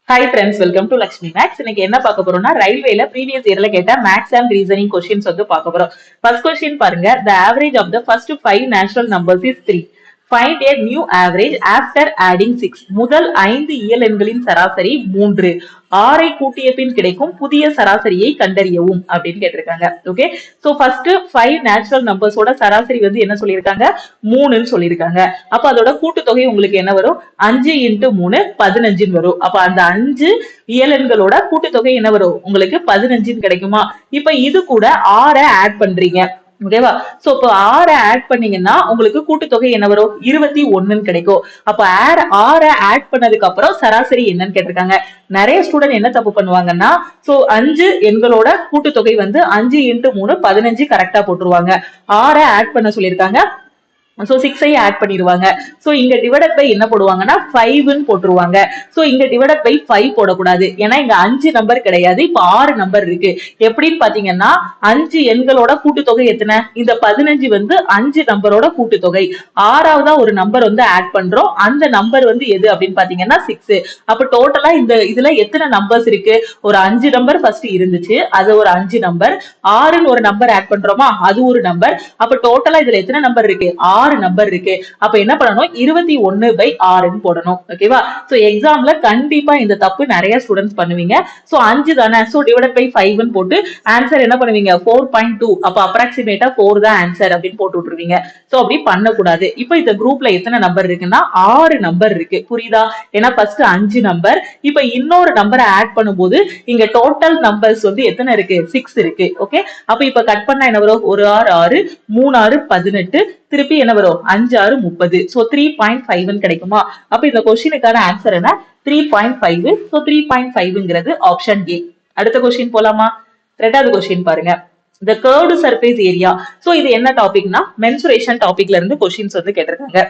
Hi friends, welcome to Lakshmi maths. இன்னைக்கு என்ன பார்க்க போறோம்னா ரயில்வேல ப்ரீவியஸ் இயர்ல கேட்ட மேக்ஸ் அண்ட் ரீசனிங் கொஸ்டின்ஸ் வந்து பார்க்க போறோம். ஃபர்ஸ்ட் கொஸ்டின் பாருங்க. The average of the first five natural numbers is 3. Find a new average after adding 6. முதல் 5 இயல் எண்களின் சராசரி 3. 6ஐ கூட்டிய பின் கிடைக்கும் புதிய சராசரியை கண்டறியவும் அப்படின்னு கேட்டிருக்காங்க. ஓகே, சோ ஃபர்ஸ்ட் 5 நேச்சுரல் நம்பர்ஸோட சராசரி வந்து என்ன சொல்லியிருக்காங்க? 3ன்னு சொல்லியிருக்காங்க. அப்ப அதோட கூட்டுத்தொகை உங்களுக்கு என்ன வரும்? 5 இன்டு 3 15 வரும். அப்ப அந்த 5 இயலெண்களோட கூட்டுத்தொகை என்ன வரும்? உங்களுக்கு 15 கிடைக்குமா? இப்ப இது கூட 6 ஆட் பண்றீங்க. ஓகேவா? சோ இப்போ 6 ஆட் பண்ணீங்கன்னா உங்களுக்கு கூட்டுத்தொகை என்ன வரும்? 21 கிடைக்கும். அப்ப 6 ஆட் பண்ணதுக்கு அப்புறம் சராசரி என்னன்னு கேட்டிருக்காங்க. நிறைய ஸ்டூடெண்ட் என்ன தப்பு பண்ணுவாங்கன்னா, சோ 5 எண்களோட கூட்டுத்தொகை வந்து 5 இன்டு 3 15 கரெக்டா போட்டுருவாங்க. 6 ஆட் பண்ண சொல்லியிருக்காங்க. சோ 6ஐ ஆட் பண்ணிடுவாங்க. சோ இங்க டிவைடட் பை என்ன போடுவாங்கன்னா 5ன்னு போட்டுருவாங்க. சோ இங்க டிவைடட் பை 5 போடக்கூடாது. ஏன்னா இங்க 5 நம்பர் கிடையாது, இப்ப 6 நம்பர் இருக்கு. எப்படின்னு பாத்தீங்கன்னா 5 எண்களோட கூட்டுத்தொகை எத்தனை? இந்த 15 வந்து 5 நம்பரோட கூட்டுத்தொகை. ஆறாவதா ஒரு நம்பர் வந்து ஆட் பண்றோம். அந்த நம்பர் வந்து எது அப்படின்னு பாத்தீங்கன்னா 6. அப்ப டோட்டலா இந்த இதுல எத்தனை நம்பர்ஸ் இருக்கு? ஒரு 5 நம்பர் ஃபர்ஸ்ட் இருந்துச்சு, அது ஒரு 5 நம்பர். 6ன்னு ஒரு நம்பர் ஆட் பண்றோமா, அது ஒரு நம்பர். அப்ப டோட்டலா இதுல எத்தனை நம்பர் இருக்கு? 6 நம்பர் இருக்கு. அப்ப என்ன பண்ணணும்? 21/6ன்னு போடணும். ஓகேவா? சோ எக்ஸாம்ல கண்டிப்பா இந்த தப்பு நிறைய ஸ்டூடெண்ட்ஸ் பண்ணுவீங்க. சோ 5 தானே, சோ டிவைடட் பை 5ன்னு போட்டு ஆன்சர் என்ன பண்ணுவீங்க? 4.2. அப்ப அப்ராக்சிமேட்டா 4 தான் ஆன்சர் அப்படின்னு போட்டு விட்டுருவீங்க. சோ அப்படி பண்ணக்கூடாது. இப்ப இந்த குரூப்ல எத்தனை நம்பர் இருக்குன்னா 6 நம்பர் இருக்கு. புரியுதா? ஏன்னா ஃபர்ஸ்ட் 5 நம்பர், இப்ப இன்னொரு நம்பரை ஆட் பண்ணும்போது இங்க டோட்டல் நம்பர்ஸ் வந்து எத்தனை இருக்கு? 6 இருக்கு. ஓகே, அப்ப இப்ப கட் பண்ணா என்ன வரும்? 1 6 6, 3 6 18, திருப்பி என்ன வரும்? 5 6 30. சோ 3.5 கிடைக்குமா? அப்ப இந்த கொஸ்டினுக்கான ஆன்சர் என்ன? 3.5. சோ 3.5ங்கிறது ஆப்ஷன் ஏ. அடுத்த கொஸ்டின் போலாமா? ரெண்டாவது கொஸ்டின் பாருங்க. The curved surface area. So இது என்ன டாபிக்னா மென்சுரேஷன் டாபிக்ல இருந்து கொஸ்டின்ஸ் வந்து கேட்டிருக்காங்க.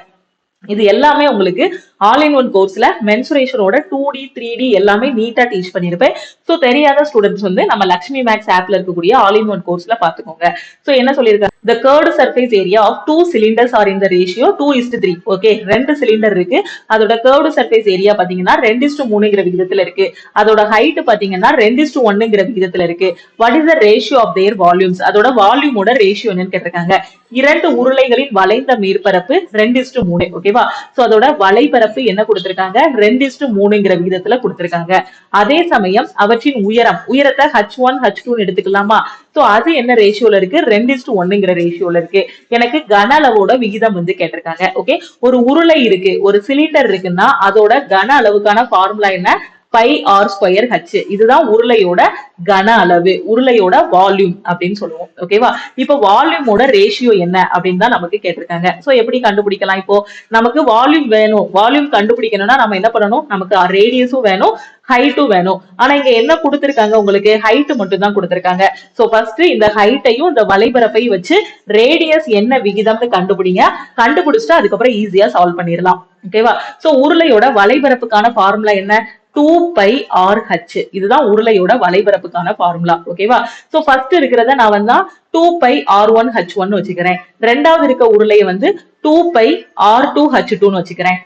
இது எல்லாமே உங்களுக்கு all in one கோர்ஸ்ல மென்சுரேஷனோட 2D 3D எல்லாமே நீட்டா டீச் பண்ணிருப்பேன். சோ தெரியாத ஸ்டூடெண்ட்ஸ் வந்து நம்ம லக்ஷ்மி மேக்ஸ் ஆப்ல இருக்கக்கூடிய ஆல் இன் ஒன் கோர்ஸ்ல பாத்துக்கோங்க. சோ என்ன சொல்லிருக்காங்க? The curved surface area of two cylinders are in the ratio 2:3. Okay, ரெண்டு சிலிண்டர் இருக்கு. அதோட curved surface area பாத்தீங்கன்னா 2:3ங்கிற விகிதத்துல இருக்கு. அதோட ஹைட் பாத்தீங்கன்னா 2:1ங்கிற விகிதத்துல இருக்கு. What is the ratio of their volumes? அதோட வால்யூமோட ரேஷியோ என்னன்னு கேட்டிருக்காங்க. இரண்டு உருளைகளின் வளைந்த மேற்பரப்பு 2:3. ஓகேவா? சோ அதோட வளைபரப்பு என்ன கொடுத்திருக்காங்க? 2:3ங்கிற விகிதத்துல கொடுத்திருக்காங்க. அதே சமயம் அவற்றின் உயரத்தை H1 H2 எடுத்துக்கலாமா? சோ அது என்ன ரேஷியோல இருக்கு? 2:1ங்கிற ரேஷியோல இருக்கு. எனக்கு கன அளவோட விகிதம் வந்து கேட்டிருக்காங்க. ஓகே, ஒரு உருளை இருக்கு, ஒரு சிலிண்டர் இருக்குன்னா அதோட கன அளவுக்கான ஃபார்முலா என்ன? Pi r square h. இதுதான் உருளையோட கன அளவு, உருளையோட வால்யூம் அப்படின்னு சொல்லுவோம். ஓகேவா? இப்போ வால்யூமோட ரேஷியோ என்ன அப்படின்னு தான் நமக்கு கேட்டிருக்காங்க. சோ எப்படி கண்டுபிடிக்கலாம்? இப்போ நமக்கு வால்யூம் வேணும். வால்யூம் கண்டுபிடிக்கணும்னா நம்ம என்ன பண்ணணும்? நமக்கு ரேடியஸும் வேணும், ஹைட்டும் வேணும். ஆனா இங்க என்ன கொடுத்திருக்காங்க? உங்களுக்கு ஹைட் மட்டும் தான் கொடுத்திருக்காங்க. சோ ஃபர்ஸ்ட் இந்த ஹைட்டையும் இந்த வளைபரப்பையும் வச்சு ரேடியஸ் என்ன விகிதம்னு கண்டுபிடிங்க. கண்டுபிடிச்சிட்டு அதுக்கப்புறம் ஈஸியா சால்வ் பண்ணிடலாம். ஓகேவா? சோ உருளையோட வளைபரப்புக்கான ஃபார்முலா என்ன? 2πRH. இதுதான் உருளையோட வளைபரப்புக்கான ஃபார்முலா. ஓகேவா? சோ ஃபர்ஸ்ட் இருக்கிறத நான் வந்து 2πR1H1 வச்சுக்கிறேன். ரெண்டாவது இருக்க உருளையை வந்து 2πR2H2 வச்சுக்கிறேன்.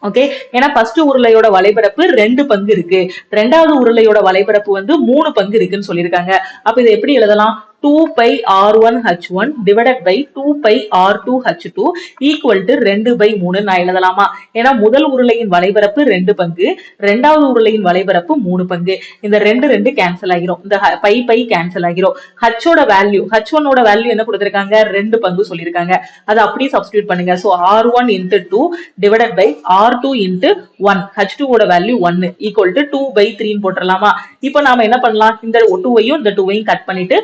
ஓகே, ஏன்னா ஃபர்ஸ்ட் உருளையோட வளைபரப்பு 2 பங்கு இருக்கு, ரெண்டாவது உருளையோட வளைபரப்பு வந்து 3 பங்கு இருக்குன்னு சொல்லியிருக்காங்க. அப்ப இதை எப்படி எழுதலாம்? 2πR1H1 divided by 2πR2H2 equal to 2/3 நான் எழுதலாமா? ஏன்னா முதல் உருளையின் வளைபரப்பு 2 பங்கு, ரெண்டாவது உருளையின் வளைபரப்பு 3 பங்கு. இந்த 2 கேன்சல் ஆகிரும், இந்த பை கேன்சல் ஆகிரும். ஹச்சோட வேல்யூ, H1 ஓட வேல்யூ என்ன கொடுத்திருக்காங்க? 2 பங்கு சொல்லியிருக்காங்க. அதை அப்படியே சப்ஸ்டியூட் பண்ணுங்க. So R1 into 2 divided by R2 into 1. H2 ஓட வேல்யூ 1 equal to 2/3 போட்டுடலாமா? இப்போ நாம என்ன பண்ணலாம்? இந்த 2ஐயும் இந்த 2ஐயும் கட் பண்ணிட்டு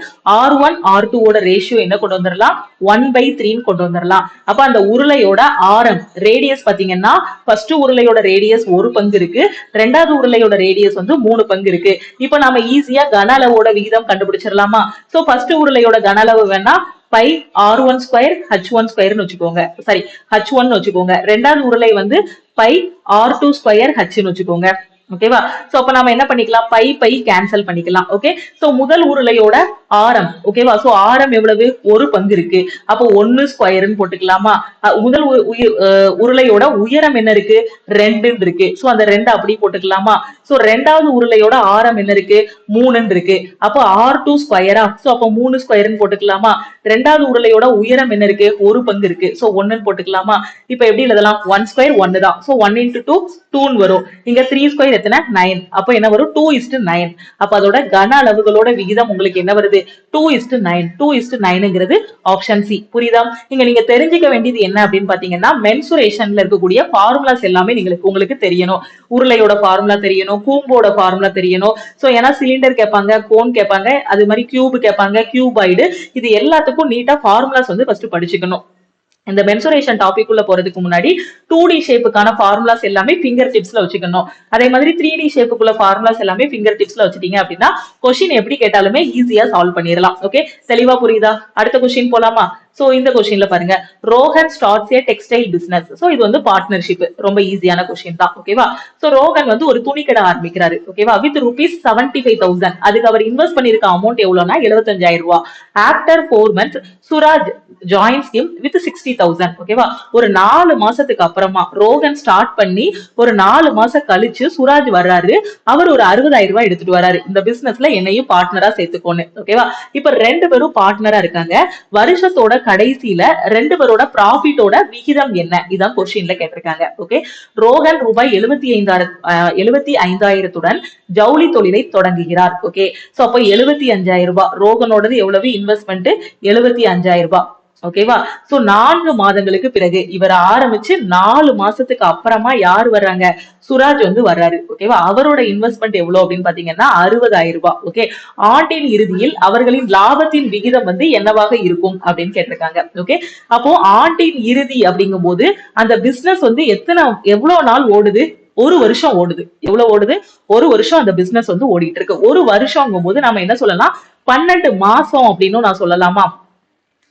R1 R2 ஓட ரேஷியோ என்ன கொண்டு வந்துடலாம்? 1/3 கொண்டு வந்துடலாம். அப்ப அந்த உருளையோட ஆரம், ரேடியஸ் பாத்தீங்கன்னா ஃபர்ஸ்ட் உருளையோட ரேடியஸ் 1 பங்கு இருக்கு, ரெண்டாவது உருளையோட ரேடியஸ் வந்து 3 பங்கு இருக்கு. இப்ப நாம ஈஸியா கன அளவோட விகிதம் கண்டுபிடிச்சிடலாமா? சோ ஃபர்ஸ்ட் உருளையோட கன அளவு வேணா பை R1 ஸ்கொயர் H1 ஸ்கொயர்னு வச்சுக்கோங்க. சாரி, H1 வச்சுக்கோங்க. ரெண்டாவது உருளை வந்து பை R2 ஸ்கொயர் Hன்னு வச்சுக்கோங்க. ஓகேவா? சோ அப்ப நாம என்ன பண்ணிக்கலாம், பை பை கேன்சல் பண்ணிக்கலாம். ஓகே, சோ முதல் உருளையோட ஆரம், ஓகேவா? சோ ஆரம் எவ்வளவு, ஒரு பங்கு இருக்கு, அப்போ 1 ஸ்கொயர்னு போட்டுக்கலாமா? முதல் உருளையோட உயரம் என்ன இருக்கு, 2 இருக்கு. சோ அந்த 2 அப்படி போட்டுக்கலாமா? சோ ரெண்டாவது உருளையோட ஆரம் என்ன இருக்கு, 3 இருக்கு. அப்போ R2 ஸ்கொயரா? சோ அப்போ 3 ஸ்கொயர்னு போட்டுக்கலாமா? ரெண்டாவது உருளையோட உயரம் என்ன இருக்கு, ஒரு பங்கு இருக்கு. சோ 1 போட்டுக்கலாமா? இப்ப எப்படி எழுதலாம், 1 ஸ்கொயர் 1 தான். சோ 1 into 2 2 வரும். இங்க 3 ஸ்கொயர் எத்தனை, 9. அப்ப என்ன வரும், 2:9. அப்ப அதோட கன அளவுகளோட விகிதம் உங்களுக்கு என்ன வருது, 2:9. 2:9ங்கிறது ஆப்ஷன் சி. புரியுதா? இங்க நீங்க தெரிஞ்சுக்க வேண்டியது என்ன அப்படின்னு பாத்தீங்கன்னா, மென்சுரேஷன்ல இருக்கக்கூடிய ஃபார்முலாஸ் எல்லாமே உங்களுக்கு தெரியணும். உருளையோட ஃபார்முலா தெரியணும், கூம்போட ஃபார்முலா தெரியணும். சோ ஏன்னா சிலிண்டர் கேட்பாங்க, கோன் கேட்பாங்க, அது மாதிரி கியூப் கேட்பாங்க, கியூபாய்டு, இது எல்லாத்துக்கும் நீட்டா ஃபார்முலாஸ் வந்து ஃபர்ஸ்ட் படிச்சுக்கணும். இந்த மென்சுரேஷன் டாபிக் உள்ள போறதுக்கு முன்னாடி 2D ஷேப்புக்கான ஃபார்முலாஸ் எல்லாமே ஃபிங்கர் டிப்ஸ்ல வச்சுக்கணும். அதே மாதிரி 3D ஷேப்புக்குள்ள ஃபார்முலாஸ் எல்லாமே ஃபிங்கர் டிப்ஸ்ல வச்சுட்டீங்க அப்படின்னா கொஸ்டின் எப்படி கேட்டாலுமே ஈஸியா சால்வ் பண்ணிடலாம். ஓகே, தெளிவா புரியுதா? அடுத்த கொஸ்டின் போலாமா? சோ இந்த கொஸ்டின்ல பாருங்க, ரோஹன் ஸ்டார்ட்ஸ் ஏ டெக்ஸ்டைல் பிசினஸ். சோ இது வந்து பார்ட்னர்ஷிப், ரொம்ப ஈஸியான கொஸ்டின் தான். ஓகேவா? சோ ரோஹன் வந்து ஒரு துணி கடை ஆரம்பிக்கிறாரு. ஓகேவா? வித் ₹75,000. அதுக்கு அவர் இன்வெஸ்ட் பண்ணிருக்க அமௌண்ட் எவ்வளவுனா 75,000 ரூபாய். After 4 months Suraj joins him with 60,000. ஓகேவா? ஒரு 4 மாசத்துக்கு அப்புறமா ரோஹன் ஸ்டார்ட் பண்ணி ஒரு 4 மாசம் கழிச்சு சுராஜ் வர்றாரு. அவர் ஒரு 60,000 ரூபாய் எடுத்துட்டு வராரு. இந்த பிசினஸ்ல என்னையும் பார்ட்னரா சேர்த்துக்கோன்னு. ஓகேவா? இப்ப 2 பேரும் பார்ட்னரா இருக்காங்க. வருஷத்தோட கடைசியில 2 பேரோட ப்ராஃபிட்டோட விகிதம் என்ன, இதான் கொஸ்டின்ல கேட்டிருக்காங்க. ஓகே, ரோஹன் ரூபாய் 75,000 ஜவுளி தொழிலை தொடங்குகிறார். ஓகே, சோ அப்ப 75,000 ரூபாய் ரோஹனோடது எவ்வளவு, இன்வெஸ்ட்மெண்ட் 75,000 ரூபாய். ஓகேவா? சோ 4 மாதங்களுக்கு பிறகு இவர் ஆரம்பிச்சு 4 மாசத்துக்கு அப்புறமா யார் வர்றாங்க, சுராஜ் வந்து வர்றாரு. ஓகேவா? அவரோட இன்வெஸ்ட்மெண்ட் எவ்வளவு அப்படின்னு பாத்தீங்கன்னா 60,000 ரூபாய். ஓகே, ஆண்டின் இறுதியில் அவர்களின் லாபத்தின் விகிதம் வந்து என்னவாக இருக்கும் அப்படின்னு கேட்டிருக்காங்க. ஓகே, அப்போ ஆண்டின் இறுதி அப்படிங்கும் போது அந்த பிசினஸ் வந்து எவ்வளவு நாள் ஓடுது, ஒரு வருஷம் ஓடுது. எவ்வளவு ஓடுது, ஒரு வருஷம் அந்த பிசினஸ் வந்து ஓடிட்டு இருக்கு. ஒரு வருஷம்ங்கும் போது நாம என்ன சொல்லலாம், 12 மாசம் அப்படின்னு நான் சொல்லலாமா?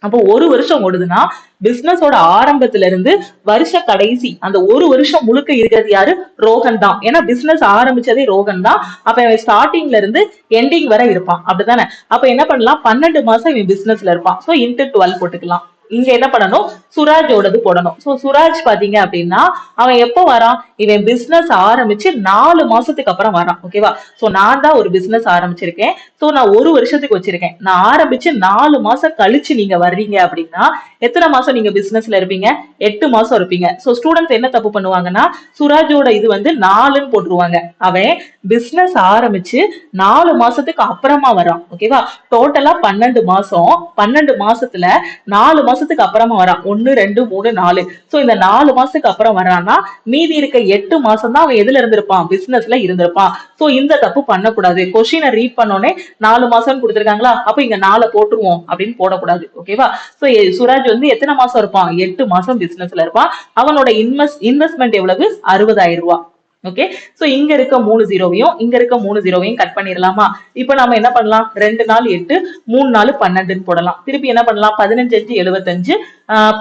அப்போ ஒரு வருஷம் ஓடுதுன்னா பிசினஸோட ஆரம்பத்துல இருந்து வருஷ கடைசி அந்த ஒரு வருஷம் முழுக்க இருக்கிறது யாரு, ரோஹன் தான். ஏன்னா பிசினஸ் ஆரம்பிச்சதே ரோஹன் தான். அப்ப ஸ்டார்டிங்ல இருந்து எண்டிங் வரை இருப்பான், அப்படித்தானே? அப்ப என்ன பண்ணலாம், 12 மாசம் இவன் பிசினஸ்ல இருப்பான். சோ இன்டு 12 போட்டுக்கலாம். இங்க என்ன பண்ணணும், சுராஜோடது போடணும். சோ சுராஜ் பாத்தீங்க அப்படின்னா அவன் எப்போ வரான், இவன் பிசினஸ் ஆரம்பிச்சு 4 மாசத்துக்கு அப்புறம் வரான். ஓகேவா? சோ நான் தான் ஒரு பிசினஸ் ஆரம்பிச்சிருக்கேன். சோ நான் ஒரு வருஷத்துக்கு வச்சிருக்கேன். நான் ஆரம்பிச்சு 4 மாசம் கழிச்சு நீங்க வர்றீங்க அப்படின்னா எத்தனை மாசம் நீங்க பிசினஸ்ல இருப்பீங்க, 8 மாசம் இருப்பீங்க. சோ ஸ்டூடெண்ட்ஸ் என்ன தப்பு பண்ணுவாங்கன்னா, சுராஜோட இது வந்து 4ன்னு போட்டுருவாங்க. அவன் பிசினஸ் ஆரம்பிச்சு 4 மாசத்துக்கு அப்புறமா வரான். ஓகேவா? டோட்டலா 12 மாசம். 12 மாசத்துல 4 மாசத்துக்கு அப்புறமா வரான். 1 2 3 4. சோ இந்த 4 மாசத்துக்கு அப்புறம் வரான்னா மீதி இருக்க 8 மாசம் தான் அவன் எதுல இருந்திருப்பான், பிசினஸ்ல இருந்திருப்பான். சோ இந்த தப்பு பண்ணக்கூடாது. கொஸ்டினை ரீட் பண்ணோனே 4 மாசம் கொடுத்திருக்காங்களா, அப்ப இங்க 4 போட்டுருவோம் அப்படின்னு போடக்கூடாது. ஓகேவா? சோ சுராஜ் வந்து எத்தனை மாசம் இருப்பான், 8 மாசம் பிசினஸ்ல இருப்பான். அவனோட இன்வெஸ்ட்மெண்ட் எவ்வளவு, 60,000 ரூபாய். ஓகே, சோ இங்க இருக்க 3 ஜீரோவையும் இங்க இருக்க 3 ஜீரோவையும் கட் பண்ணிடலாமா? இப்ப நம்ம என்ன பண்ணலாம், 2 நாள் 8, 3 நாள் 12 போடலாம். திருப்பி என்ன பண்ணலாம், 15 5 75,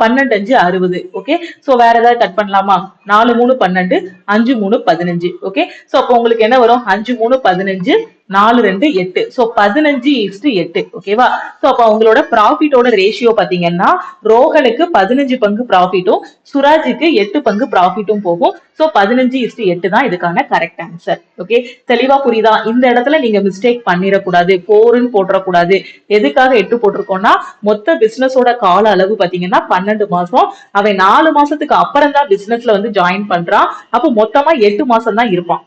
12 5 60. ஓகே, சோ வேற ஏதாவது கட் பண்ணலாமா? 4 3 12, 5 3 15. ஓகே, சோ அப்போ உங்களுக்கு என்ன வரும், 5 3 15, 4 2 8. சோ 15:8. ஓகேவா? சோ அப்ப அவங்களோட ப்ராஃபிட்டோட ரேஷியோ பாத்தீங்கன்னா ரோஹனுக்கு 15 பங்கு ப்ராஃபிட்டும் சுராஜுக்கு 8 பங்கு ப்ராஃபிட்டும் போகும். சோ 15:8 தான் இதுக்கான கரெக்ட் ஆன்சர். ஓகே, தெளிவா புரியுதா? இந்த இடத்துல நீங்க மிஸ்டேக் பண்ணிடக்கூடாது, 4ன்னு போட்டுறக்கூடாது. எதுக்காக 8 போட்டிருக்கோம்னா மொத்த பிசினஸோட கால அளவு பாத்தீங்கன்னா 12 மாசம். அவன் 4 மாசத்துக்கு அப்புறம் தான் பிசினஸ்ல வந்து ஜாயின் பண்றான். அப்போ மொத்தமா 8 மாசம் தான் இருப்பான்